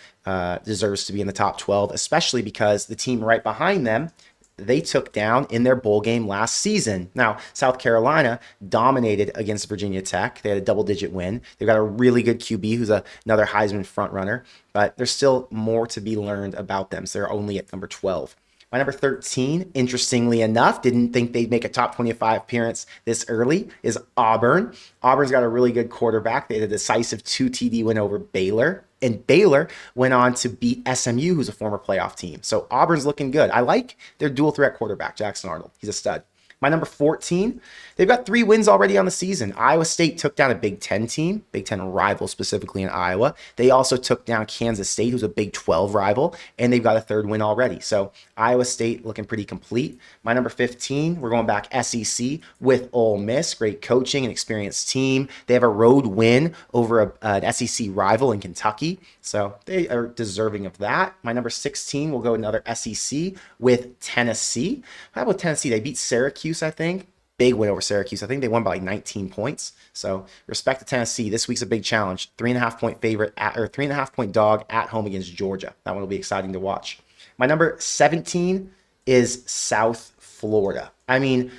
deserves to be in the top 12, especially because the team right behind them, they took down in their bowl game last season. Now, South Carolina dominated against Virginia Tech. They had a double-digit win. They've got a really good QB who's another Heisman frontrunner, but there's still more to be learned about them. So they're only at number 12. My number 13, interestingly enough, didn't think they'd make a top 25 appearance this early, is Auburn. Auburn's got a really good quarterback. They had a decisive 2 TD win over Baylor. And Baylor went on to beat SMU, who's a former playoff team. So Auburn's looking good. I like their dual threat quarterback, Jackson Arnold. He's a stud. My number 14, they've got 3 wins already on the season. Iowa State took down a Big Ten team, Big Ten rival specifically in Iowa. They also took down Kansas State, who's a Big 12 rival, and they've got a 3rd win already. So Iowa State looking pretty complete. My number 15, we're going back SEC with Ole Miss. Great coaching and experienced team. They have a road win over an SEC rival in Kentucky. So they are deserving of that. My number 16 will go another SEC with Tennessee. How about Tennessee? They beat Syracuse, I think. Big win over Syracuse. I think they won by 19 points. So respect to Tennessee. This week's a big challenge. 3.5-point favorite or 3.5-point dog at home against Georgia. That one will be exciting to watch. My number 17 is South Florida. I mean,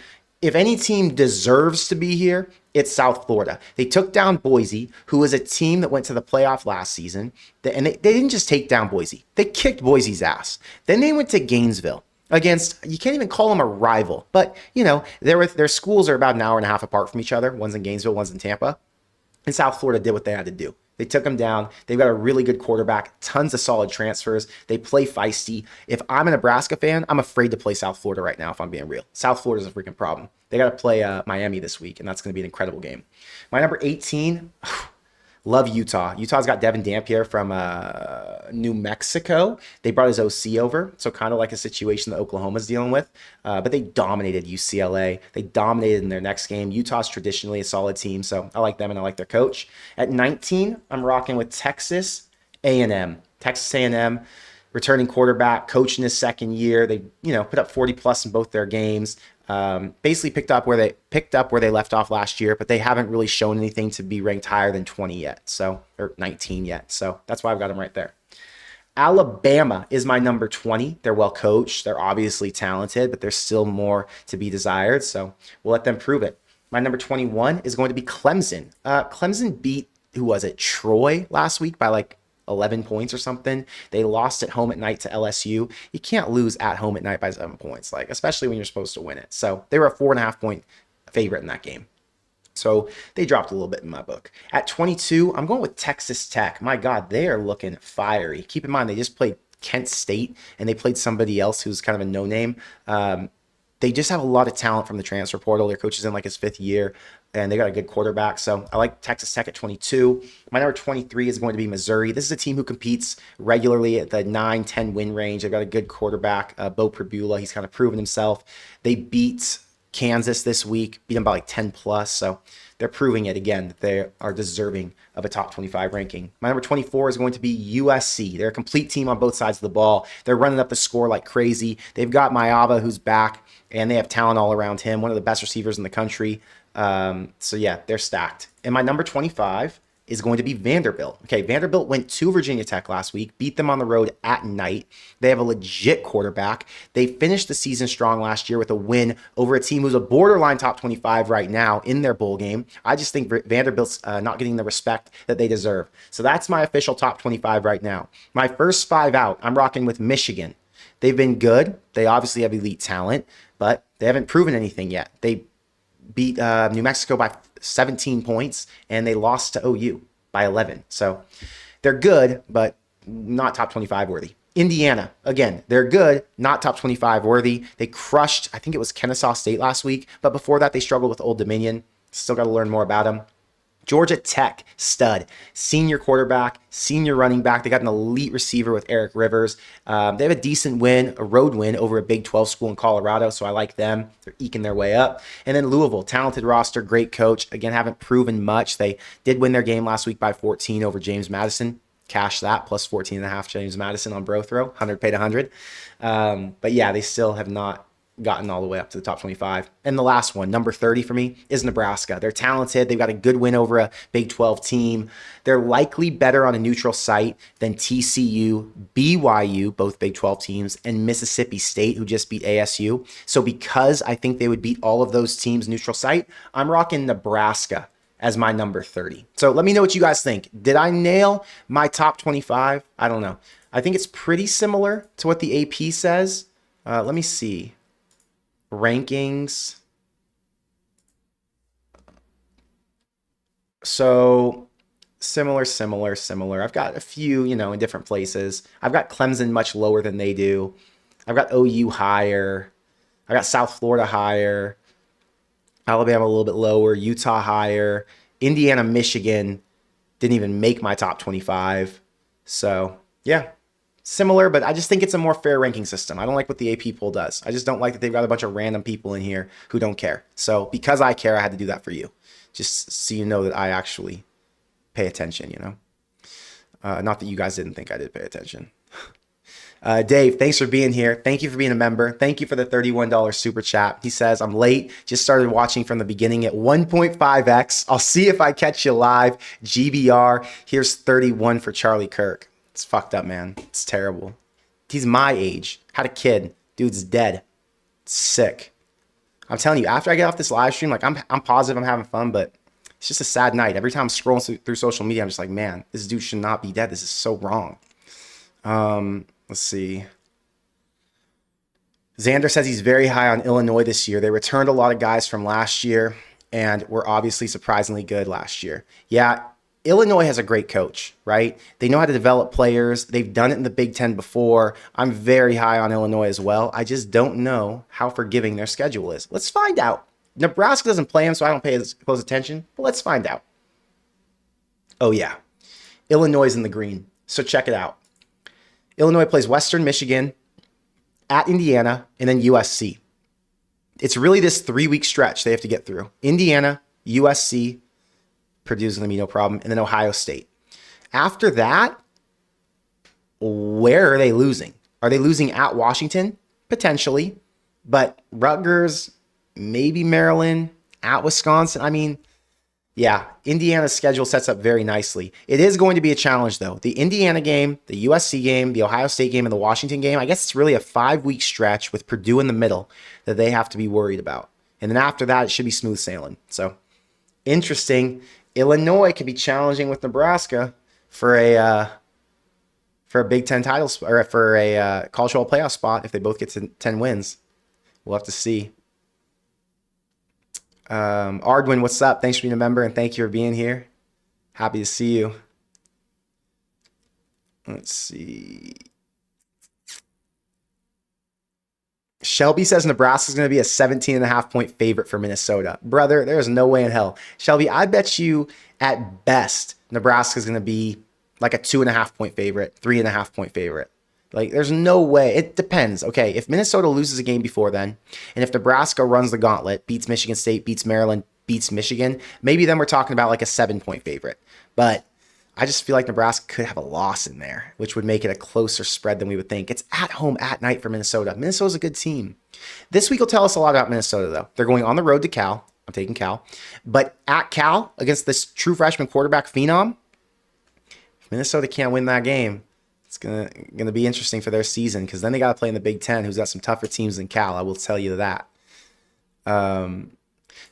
if any team deserves to be here, it's South Florida. They took down Boise, who was a team that went to the playoff last season. And they didn't just take down Boise. They kicked Boise's ass. Then they went to Gainesville against, you can't even call them a rival, but, their schools are about an hour and a half apart from each other. One's in Gainesville, one's in Tampa. And South Florida did what they had to do. They took them down. They've got a really good quarterback, tons of solid transfers. They play feisty. If I'm a Nebraska fan, I'm afraid to play South Florida right now, if I'm being real. South Florida's a freaking problem. They got to play Miami this week, and that's going to be an incredible game. My number 18, love Utah. Utah's got Devin Dampier from New Mexico. They brought his OC over, so kind of like a situation that Oklahoma's dealing with. But they dominated UCLA. They dominated in their next game. Utah's traditionally a solid team, so I like them and I like their coach. At 19, I'm rocking with Texas A&M. Texas A&M, returning quarterback, coach in his second year. They, put up 40 plus in both their games. Basically picked up where they left off last year, but they haven't really shown anything to be ranked higher than 20 yet, or 19 yet. So that's why I've got them right there. Alabama is my number 20. They're well coached. They're obviously talented, but there's still more to be desired. So we'll let them prove it. My number 21 is going to be Clemson. Clemson beat, who was it? Troy last week by like 11 points or something. They lost at home at night to LSU. You can't lose at home at night by 7 points, especially when you're supposed to win it. So they were a 4.5 point favorite in that game. So they dropped a little bit in my book. At 22, I'm going with Texas Tech. My God, they are looking fiery. Keep in mind, they just played Kent State and they played somebody else who's kind of a no-name. They just have a lot of talent from the transfer portal. Their coach is in his 5th year, and they got a good quarterback. So I like Texas Tech at 22. My number 23 is going to be Missouri. This is a team who competes regularly at the 9-10 win range. They've got a good quarterback, Bo Pribula. He's kind of proven himself. They beat Kansas this week, beat them by 10 plus. So they're proving it again that they are deserving of a top 25 ranking. My number 24 is going to be USC. They're a complete team on both sides of the ball. They're running up the score like crazy. They've got Maava, who's back, and they have talent all around him, one of the best receivers in the country. So yeah, they're stacked. And my number 25 is going to be Vanderbilt. Okay, Vanderbilt went to Virginia Tech last week, beat them on the road at night. They have a legit quarterback. They finished the season strong last year with a win over a team who's a borderline top 25 right now in their bowl game. I just think Vanderbilt's not getting the respect that they deserve. So that's my official top 25 right now. My first 5 out, I'm rocking with Michigan. They've been good. They obviously have elite talent, but they haven't proven anything yet. They beat New Mexico by 17 points, and they lost to OU by 11. So they're good, but not top 25 worthy. Indiana, again, they're good, not top 25 worthy. They crushed, I think it was Kennesaw State last week, but before that, they struggled with Old Dominion. Still got to learn more about them. Georgia Tech, stud, senior quarterback, senior running back. They got an elite receiver with Eric Rivers. They have a decent win, a road win over a Big 12 school in Colorado, so I like them. They're eking their way up. And then Louisville, talented roster, great coach. Again, haven't proven much. They did win their game last week by 14 over James Madison. Cash that, plus 14.5 James Madison on bro throw, 100 paid 100. But yeah, they still have not gotten all the way up to the top 25. And the last one, number 30 for me, is Nebraska. They're talented. They've got a good win over a Big 12 team. They're likely better on a neutral site than TCU, BYU, both Big 12 teams, and Mississippi State, who just beat ASU. So because I think they would beat all of those teams neutral site, I'm rocking Nebraska as my number 30. So let me know what you guys think. Did I nail my top 25? I don't know. I think it's pretty similar to what the AP says. Let me see. Rankings. So similar. I've got a few, in different places. I've got Clemson much lower than they do. I've got OU higher. I got South Florida higher. Alabama a little bit lower. Utah higher. Indiana, Michigan didn't even make my top 25. So yeah. Similar, but I just think it's a more fair ranking system. I don't like what the AP poll does. I just don't like that they've got a bunch of random people in here who don't care. So because I care, I had to do that for you. Just so you know that I actually pay attention, Not that you guys didn't think I did pay attention. Dave, thanks for being here. Thank you for being a member. Thank you for the $31 super chat. He says, I'm late. Just started watching from the beginning at 1.5x. I'll see if I catch you live. GBR. Here's 31 for Charlie Kirk. It's fucked up, man. It's terrible. He's my age. Had a kid. Dude's dead. Sick. I'm telling you, after I get off this live stream, I'm positive I'm having fun, but it's just a sad night. Every time I'm scrolling through social media, I'm just like, man, this dude should not be dead. This is so wrong. Let's see. Xander says he's very high on Illinois this year. They returned a lot of guys from last year. and were obviously surprisingly good last year. Yeah, Illinois has a great coach, right? They know how to develop players. They've done it in the Big Ten before. I'm very high on Illinois as well. I just don't know how forgiving their schedule is. Let's find out. Nebraska doesn't play them, so I don't pay as close attention, but let's find out. Oh, yeah. Illinois is in the green, so check it out. Illinois plays Western Michigan, at Indiana, and then USC. It's really this 3-week stretch they have to get through. Indiana, USC, Purdue's going to be no problem, and then Ohio State. After that, where are they losing? Are they losing at Washington? Potentially. But Rutgers, maybe Maryland, at Wisconsin. I mean, yeah, Indiana's schedule sets up very nicely. It is going to be a challenge, though. The Indiana game, the USC game, the Ohio State game, and the Washington game, I guess it's really a 5-week stretch with Purdue in the middle that they have to be worried about. And then after that, it should be smooth sailing. So, interesting. Illinois could be challenging with Nebraska for a Big Ten title or for a college football playoff spot if they both get to 10 wins. We'll have to see. Ardwin, what's up? Thanks for being a member and thank you for being here. Happy to see you. Let's see. Shelby says Nebraska's going to be a 17.5-point favorite for Minnesota. Brother, there's no way in hell. Shelby, I bet you at best Nebraska's going to be like a 2.5-point favorite, 3.5-point favorite. Like, there's no way. It depends. Okay, if Minnesota loses a game before then, and if Nebraska runs the gauntlet, beats Michigan State, beats Maryland, beats Michigan, maybe then we're talking about like a 7-point favorite. But I just feel like Nebraska could have a loss in there, which would make it a closer spread than we would think. It's at home at night for Minnesota. Minnesota's a good team. This week will tell us a lot about Minnesota, though. They're going on the road to Cal. I'm taking Cal. But at Cal, against this true freshman quarterback phenom, if Minnesota can't win that game, it's gonna be interesting for their season because then they got to play in the Big Ten, who's got some tougher teams than Cal. I will tell you that.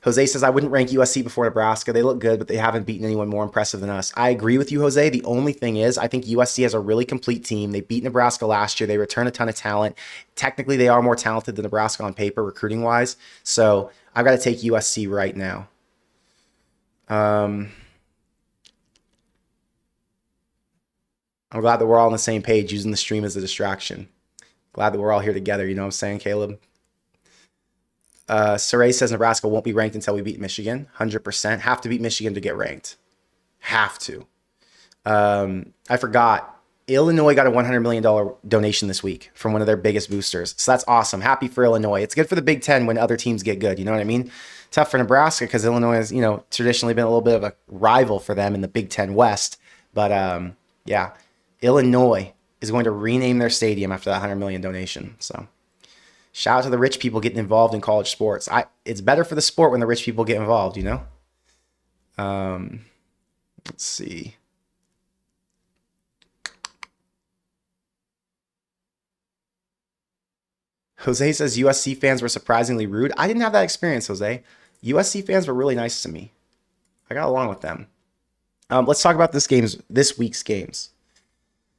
Jose says, I wouldn't rank USC before Nebraska. They look good, but they haven't beaten anyone more impressive than us. I agree with you, Jose. The only thing is, I think USC has a really complete team. They beat Nebraska last year. They return a ton of talent. Technically, they are more talented than Nebraska on paper, recruiting-wise. So I've got to take USC right now. I'm glad that we're all on the same page, using the stream as a distraction. Glad that we're all here together. You know what I'm saying, Caleb? Saray says Nebraska won't be ranked until we beat Michigan. 100%. Have to beat Michigan to get ranked. Have to. I forgot. Illinois got a $100 million donation this week from one of their biggest boosters. So that's awesome. Happy for Illinois. It's good for the Big Ten when other teams get good. You know what I mean? Tough for Nebraska because Illinois has, traditionally been a little bit of a rival for them in the Big Ten West. But, yeah, Illinois is going to rename their stadium after that $100 million donation. So shout out to the rich people getting involved in college sports. It's better for the sport when the rich people get involved, Let's see. Jose says USC fans were surprisingly rude. I didn't have that experience, Jose. USC fans were really nice to me. I got along with them. Let's talk about this week's games.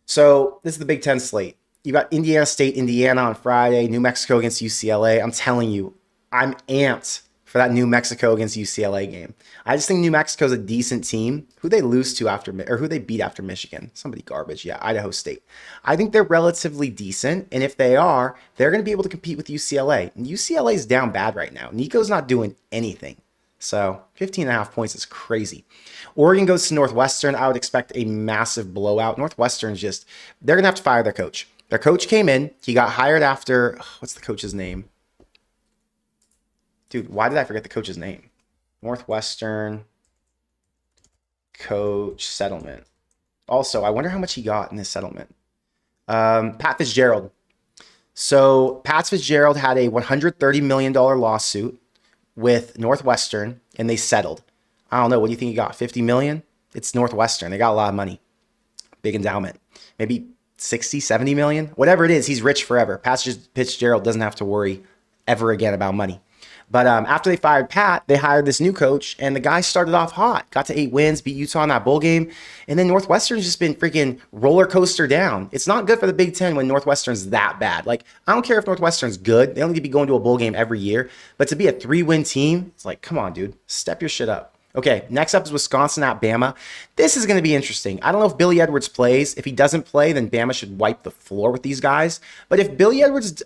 So this is the Big Ten slate. You got Indiana State, Indiana on Friday, New Mexico against UCLA. I'm telling you, I'm amped for that New Mexico against UCLA game. I just think New Mexico's a decent team. Who they lose to who they beat after Michigan? Somebody garbage. Yeah, Idaho State. I think they're relatively decent, and if they are, they're going to be able to compete with UCLA. And UCLA's down bad right now. Nico's not doing anything. So 15.5 points is crazy. Oregon goes to Northwestern. I would expect a massive blowout. Northwestern's they're going to have to fire their coach. Their coach came in. He got hired after, what's the coach's name? Dude, why did I forget the coach's name? Northwestern coach settlement. Also, I wonder how much he got in his settlement. Pat Fitzgerald. So Pat Fitzgerald had a $130 million lawsuit with Northwestern, and they settled. I don't know. What do you think he got? $50 million? It's Northwestern. They got a lot of money. Big endowment. Maybe 60, 70 million? Whatever it is, he's rich forever. Pat Fitzgerald doesn't have to worry ever again about money. But after they fired Pat, they hired this new coach, and the guy started off hot, got to 8 wins, beat Utah in that bowl game, and then Northwestern's just been freaking roller coaster down. It's not good for the Big Ten when Northwestern's that bad. Like, I don't care if Northwestern's good. They don't need to be going to a bowl game every year. But to be a 3-win team, it's like, come on, dude, step your shit up. Okay, next up is Wisconsin at Bama. This is going to be interesting. I don't know if Billy Edwards plays. If he doesn't play, then Bama should wipe the floor with these guys. But if Billy Edwards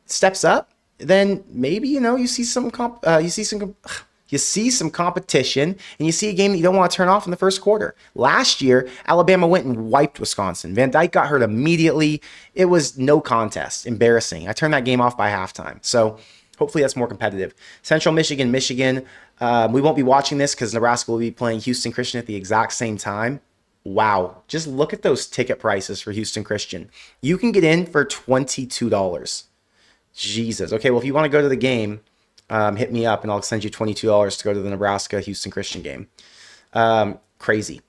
steps up, then maybe, you see some competition, and you see a game that you don't want to turn off in the first quarter. Last year, Alabama went and wiped Wisconsin. Van Dyke got hurt immediately. It was no contest. Embarrassing. I turned that game off by halftime. So hopefully that's more competitive. Central Michigan. We won't be watching this because Nebraska will be playing Houston Christian at the exact same time. Wow. Just look at those ticket prices for Houston Christian. You can get in for $22. Jesus. Okay, well, if you want to go to the game, hit me up and I'll send you $22 to go to the Nebraska-Houston Christian game. Crazy.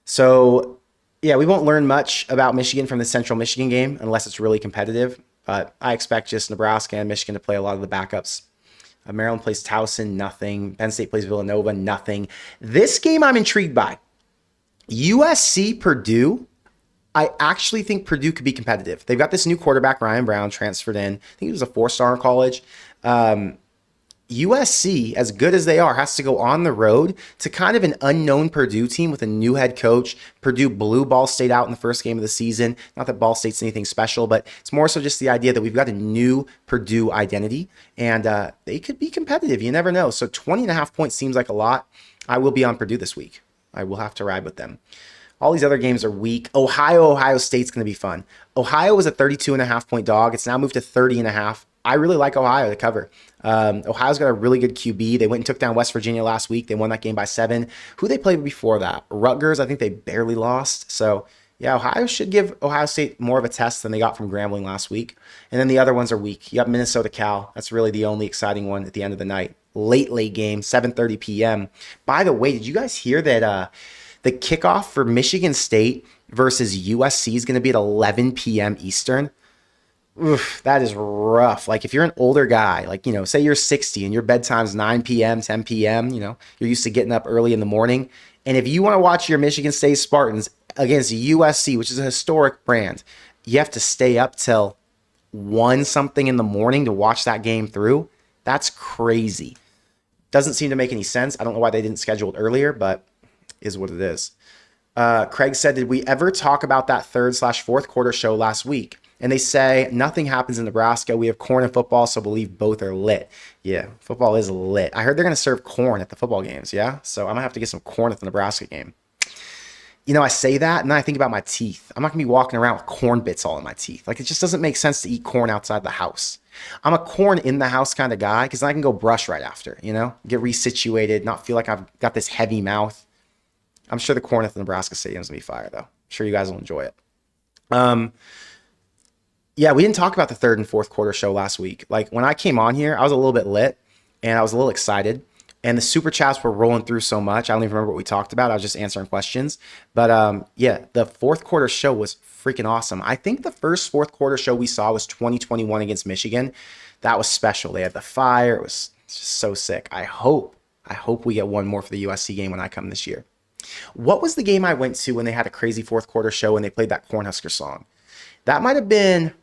So, yeah, we won't learn much about Michigan from the Central Michigan game unless it's really competitive. But I expect just Nebraska and Michigan to play a lot of the backups. Maryland plays Towson, nothing. Penn State plays Villanova, nothing. This game I'm intrigued by. USC Purdue. I actually think Purdue could be competitive. They've got this new quarterback, Ryan Brown, transferred in. I think he was a 4-star in college. USC, as good as they are, has to go on the road to kind of an unknown Purdue team with a new head coach. Purdue blew Ball State out in the first game of the season. Not that Ball State's anything special, but it's more so just the idea that we've got a new Purdue identity, and they could be competitive. You never know. So 20.5 points seems like a lot. I will be on Purdue this week. I will have to ride with them. All these other games are weak. Ohio State's going to be fun. Ohio was a 32.5 point dog. It's now moved to 30.5. I really like Ohio to cover. Ohio's got a really good QB. They went and took down West Virginia last week. They won that game by 7. Who they played before that? Rutgers, I think they barely lost. So, yeah, Ohio should give Ohio State more of a test than they got from Grambling last week. And then the other ones are weak. You got Minnesota Cal. That's really the only exciting one at the end of the night. Late game, 7:30 p.m. By the way, did you guys hear that the kickoff for Michigan State versus USC is going to be at 11 p.m. Eastern? Oof, that is rough. Like, if you're an older guy, like, say you're 60 and your bedtime's 9 p.m., 10 p.m., you're used to getting up early in the morning. And if you want to watch your Michigan State Spartans against USC, which is a historic brand, you have to stay up till 1 something in the morning to watch that game through. That's crazy. Doesn't seem to make any sense. I don't know why they didn't schedule it earlier, but is what it is. Craig said, did we ever talk about that 3rd/4th quarter show last week? And they say nothing happens in Nebraska. We have corn and football, so believe both are lit. Yeah, football is lit. I heard they're going to serve corn at the football games, yeah? So I'm going to have to get some corn at the Nebraska game. I say that, and then I think about my teeth. I'm not going to be walking around with corn bits all in my teeth. Like, it just doesn't make sense to eat corn outside the house. I'm a corn in the house kind of guy because I can go brush right after, get resituated, not feel like I've got this heavy mouth. I'm sure the corn at the Nebraska Stadium is going to be fire, though. I'm sure you guys will enjoy it. Yeah, we didn't talk about the 3rd and 4th quarter show last week. Like, when I came on here, I was a little bit lit, and I was a little excited. And the super chats were rolling through so much. I don't even remember what we talked about. I was just answering questions. But yeah, the 4th quarter show was freaking awesome. I think the first 4th quarter show we saw was 2021 against Michigan. That was special. They had the fire. It was just so sick. I hope we get one more for the USC game when I come this year. What was the game I went to when they had a crazy 4th quarter show and they played that Cornhusker song? That might have been...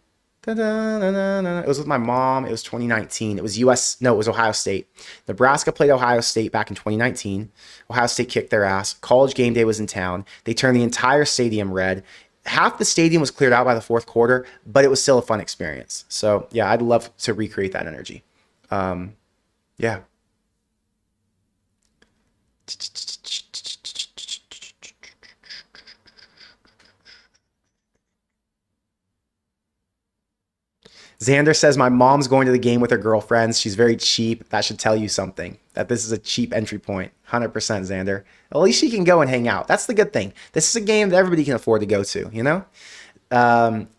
It was with my mom. It was 2019. It was Ohio State. Nebraska played Ohio State back in 2019. Ohio State kicked their ass. College game day was in town. They turned the entire stadium red. Half the stadium was cleared out by the 4th quarter, but it was still a fun experience. So yeah, I'd love to recreate that energy. Yeah. Xander says, my mom's going to the game with her girlfriends. She's very cheap. That should tell you something, that this is a cheap entry point. 100%, Xander. At least she can go and hang out. That's the good thing. This is a game that everybody can afford to go to,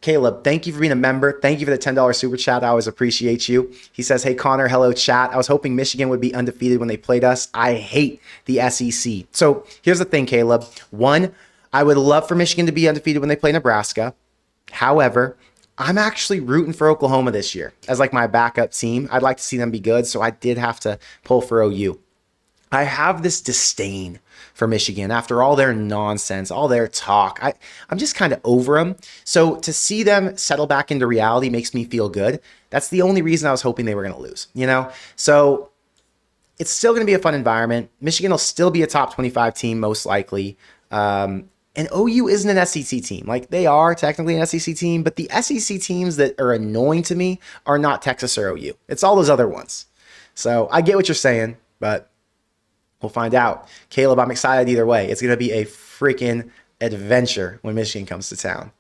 Caleb, thank you for being a member. Thank you for the $10 super chat. I always appreciate you. He says, hey, Connor, hello, chat. I was hoping Michigan would be undefeated when they played us. I hate the SEC. So here's the thing, Caleb. One, I would love for Michigan to be undefeated when they play Nebraska. However, I'm actually rooting for Oklahoma this year as like my backup team. I'd like to see them be good, so I did have to pull for OU. I have this disdain for Michigan after all their nonsense, all their talk. I'm just kind of over them. So to see them settle back into reality makes me feel good. That's the only reason I was hoping they were going to lose, you know? So it's still going to be a fun environment. Michigan will still be a top 25 team, most likely. And OU isn't an SEC team. Like, they are technically an SEC team, but the SEC teams that are annoying to me are not Texas or OU. It's all those other ones. So I get what you're saying, but we'll find out. Caleb, I'm excited either way. It's going to be a freaking adventure when Michigan comes to town.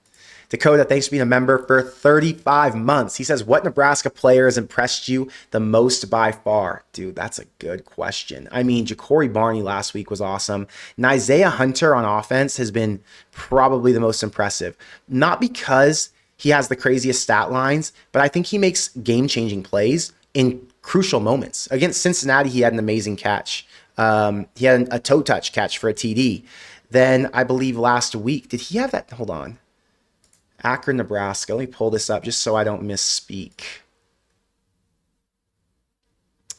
Dakota, thanks for being a member for 35 months. He says, what Nebraska player has impressed you the most by far? Dude, that's a good question. I mean, Ja'Cory Barney last week was awesome. And Isaiah Hunter on offense has been probably the most impressive. Not because he has the craziest stat lines, but I think he makes game-changing plays in crucial moments. Against Cincinnati, he had an amazing catch. He had a toe touch catch for a TD. Then I believe last week, did he have that? Hold on. Akron, Nebraska. Let me pull this up just so I don't misspeak.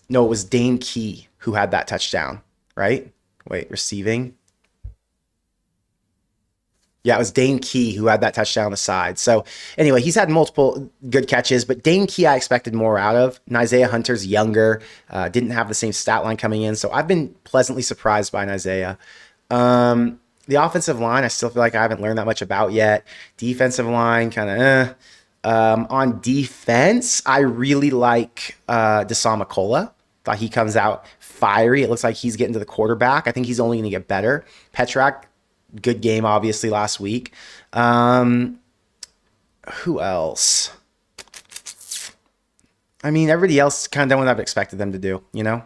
No, it was Dane Key who had that touchdown, right? Wait, receiving. Yeah, it was Dane Key who had that touchdown on the side. So anyway, he's had multiple good catches, but Dane Key I expected more out of. And Isaiah Hunter's younger, didn't have the same stat line coming in. So I've been pleasantly surprised by Isaiah. The offensive line, I still feel like I haven't learned that much about yet. Defensive line, kind of on defense, I really like Deshaun McCullough. Thought he comes out fiery. It looks like he's getting to the quarterback. I think he's only going to get better. Petrak, good game, obviously, last week. Who else? I mean, everybody else kind of done what I've expected them to do, you know?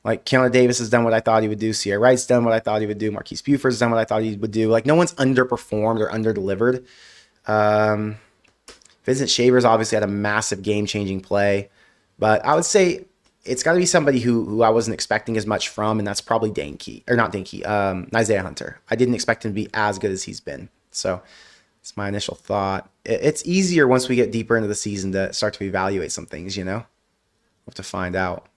Like, Keanu Davis has done what I thought he would do. Sierra Wright's done what I thought he would do. Marquise Buford's done what I thought he would do. Like, no one's underperformed or underdelivered. Vincent Shavers obviously had a massive game-changing play. But I would say it's got to be somebody who I wasn't expecting as much from, and that's probably Isaiah Hunter. I didn't expect him to be as good as he's been. So it's my initial thought. It's easier once we get deeper into the season to start to evaluate some things, you know? We'll have to find out.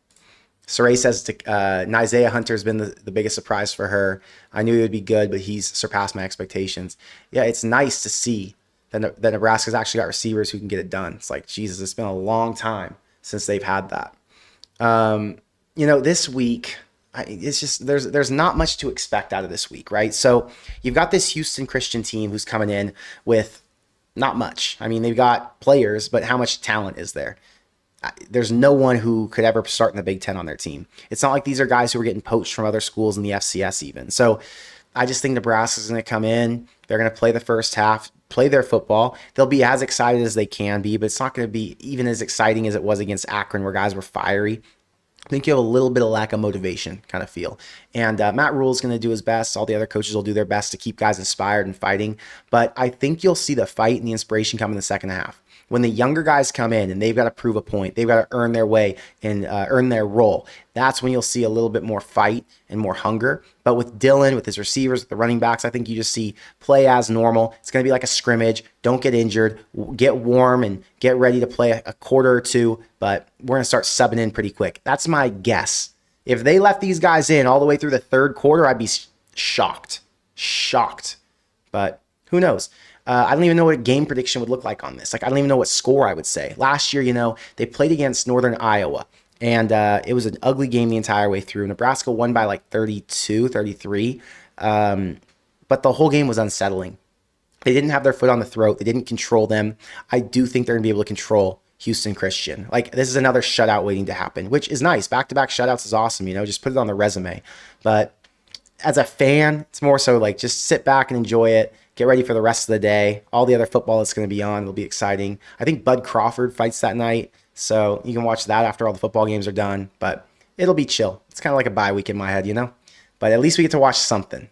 Saray says Isaiah Hunter has been the biggest surprise for her. I knew he would be good, but he's surpassed my expectations. Yeah, it's nice to see that Nebraska's actually got receivers who can get it done. It's like, Jesus, it's been a long time since they've had that. You know, this week, it's just there's not much to expect out of this week, right? So you've got this Houston Christian team who's coming in with not much. I mean, they've got players, but how much talent is there? There's no one who could ever start in the Big Ten on their team. It's not like these are guys who are getting poached from other schools in the FCS even. So I just think Nebraska's going to come in. They're going to play the first half, play their football. They'll be as excited as they can be, but it's not going to be even as exciting as it was against Akron where guys were fiery. I think you have a little bit of lack of motivation kind of feel. And Matt Rhule is going to do his best. All the other coaches will do their best to keep guys inspired and fighting. But I think you'll see the fight and the inspiration come in the second half. When the younger guys come in and they've got to prove a point, they've got to earn their way and earn their role. That's when you'll see a little bit more fight and more hunger. But with Dylan, with his receivers, with the running backs, I think you just see play as normal. It's going to be like a scrimmage. Don't get injured. Get warm and get ready to play a quarter or two. But we're going to start subbing in pretty quick. That's my guess. If they left these guys in all the way through the third quarter, I'd be shocked. But who knows? I don't even know what a game prediction would look like on this. Like, I don't even know what score I would say. Last year, you know, they played against Northern Iowa, and it was an ugly game the entire way through. Nebraska won by like 32, 33, but the whole game was unsettling. They didn't have their foot on the throat. They didn't control them. I do think they're going to be able to control Houston Christian. Like, this is another shutout waiting to happen, which is nice. Back-to-back shutouts is awesome, you know, just put it on the resume. But as a fan, it's more so like just sit back and enjoy it. Get ready for the rest of the day. All the other football that's going to be on will be exciting. I think Bud Crawford fights that night, so you can watch that after all the football games are done. But it'll be chill. It's kind of like a bye week in my head, you know? But at least we get to watch something.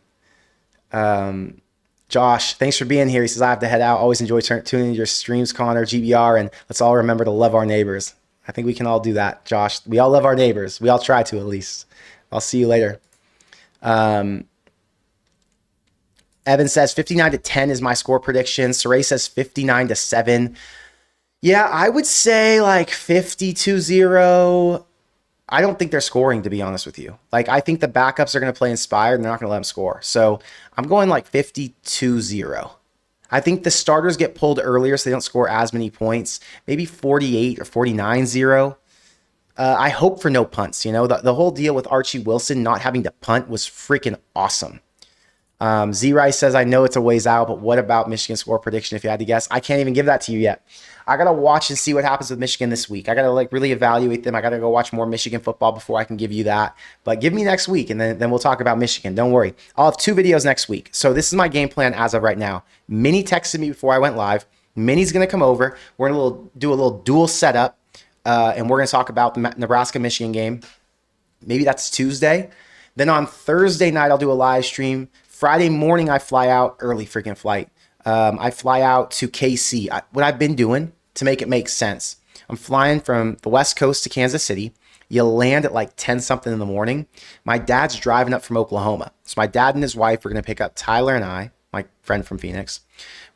Josh, thanks for being here. He says, I have to head out. Always enjoy tuning into your streams, Connor, GBR, and let's all remember to love our neighbors. I think we can all do that, Josh. We all love our neighbors. We all try to, at least. I'll see you later. Evan says 59-10 is my score prediction. Saray says 59-7. Yeah, I would say like 52-0. I don't think they're scoring, to be honest with you. Like, I think the backups are going to play inspired and they're not going to let them score. So I'm going like 52-0. I think the starters get pulled earlier so they don't score as many points. Maybe 48 or 49-0. I hope for no punts. You know, the whole deal with Archie Wilson not having to punt was freaking awesome. Z-Rice says, I know it's a ways out, but what about Michigan score prediction if you had to guess? I can't even give that to you yet. I got to watch and see what happens with Michigan this week. I got to like really evaluate them. I got to go watch more Michigan football before I can give you that. But give me next week, and then we'll talk about Michigan. Don't worry. I'll have 2 videos next week. So this is my game plan as of right now. Minnie texted me before I went live. Minnie's going to come over. We're going to do a little dual setup, and we're going to talk about the Nebraska-Michigan game. Maybe that's Tuesday. Then on Thursday night, I'll do a live stream. Friday morning, I fly out, early freaking flight. I fly out to KC. What I've been doing to make it make sense, I'm flying from the West Coast to Kansas City. You land at like 10 something in the morning. My dad's driving up from Oklahoma. So my dad and his wife are going to pick up Tyler and I, my friend from Phoenix.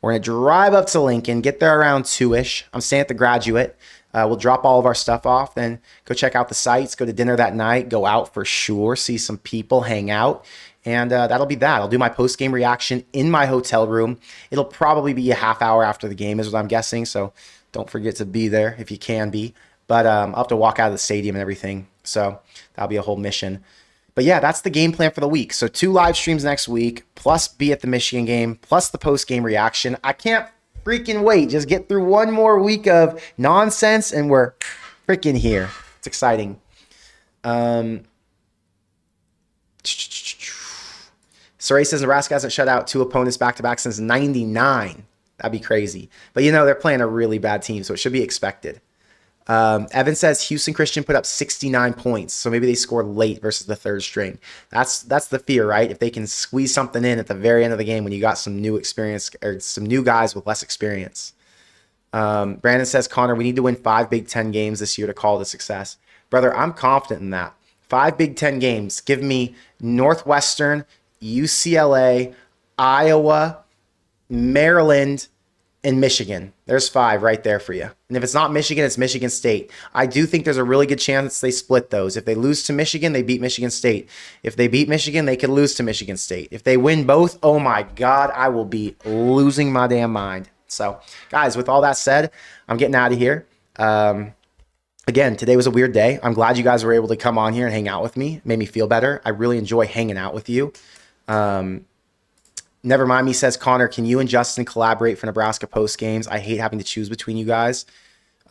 We're going to drive up to Lincoln, get there around 2-ish. I'm staying at the Graduate. We'll drop all of our stuff off, then go check out the sites, go to dinner that night, go out for sure, see some people, hang out. And that'll be that. I'll do my post-game reaction in my hotel room. It'll probably be a half hour after the game is what I'm guessing. So don't forget to be there if you can be. But I'll have to walk out of the stadium and everything. So that'll be a whole mission. But yeah, that's the game plan for the week. So 2 live streams next week, plus be at the Michigan game, plus the post-game reaction. I can't freaking wait. Just get through one more week of nonsense and we're freaking here. It's exciting. Saray says Nebraska hasn't shut out 2 opponents back-to-back since 99. That'd be crazy. But, you know, they're playing a really bad team, so it should be expected. Evan says Houston Christian put up 69 points, so maybe they scored late versus the third string. That's the fear, right? If they can squeeze something in at the very end of the game when you got some new experience or some new guys with less experience. Brandon says, Connor, we need to win 5 Big Ten games this year to call it a success. Brother, I'm confident in that. 5 Big Ten games. Give me Northwestern, UCLA, Iowa, Maryland, and Michigan. There's 5 right there for you. And if it's not Michigan, it's Michigan State. I do think there's a really good chance they split those. If they lose to Michigan, they beat Michigan State. If they beat Michigan, they could lose to Michigan State. If they win both, oh my God, I will be losing my damn mind. So, guys, with all that said, I'm getting out of here. Again, today was a weird day. I'm glad you guys were able to come on here and hang out with me. It made me feel better. I really enjoy hanging out with you. Never mind me says, Connor, can you and Justin collaborate for Nebraska post games? I hate having to choose between you guys.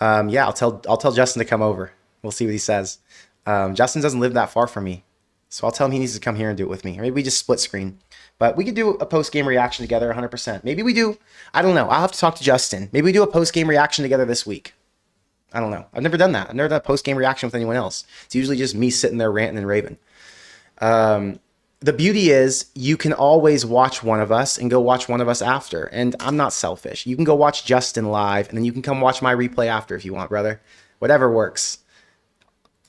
Yeah, I'll tell Justin to come over. We'll see what he says. Justin doesn't live that far from me, so I'll tell him he needs to come here and do it with me. Or maybe we just split screen. But we could do a post game reaction together 100%. Maybe we do. I don't know. I'll have to talk to Justin. Maybe we do a post game reaction together this week. I don't know. I've never done that. I've never done a post game reaction with anyone else. It's usually just me sitting there ranting and raving. The beauty is you can always watch one of us and go watch one of us after. And I'm not selfish. You can go watch Justin live and then you can come watch my replay after if you want, brother. Whatever works.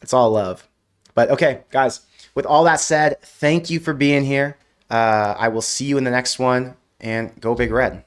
It's all love. But okay, guys, with all that said, thank you for being here. I will see you in the next one and go Big Red.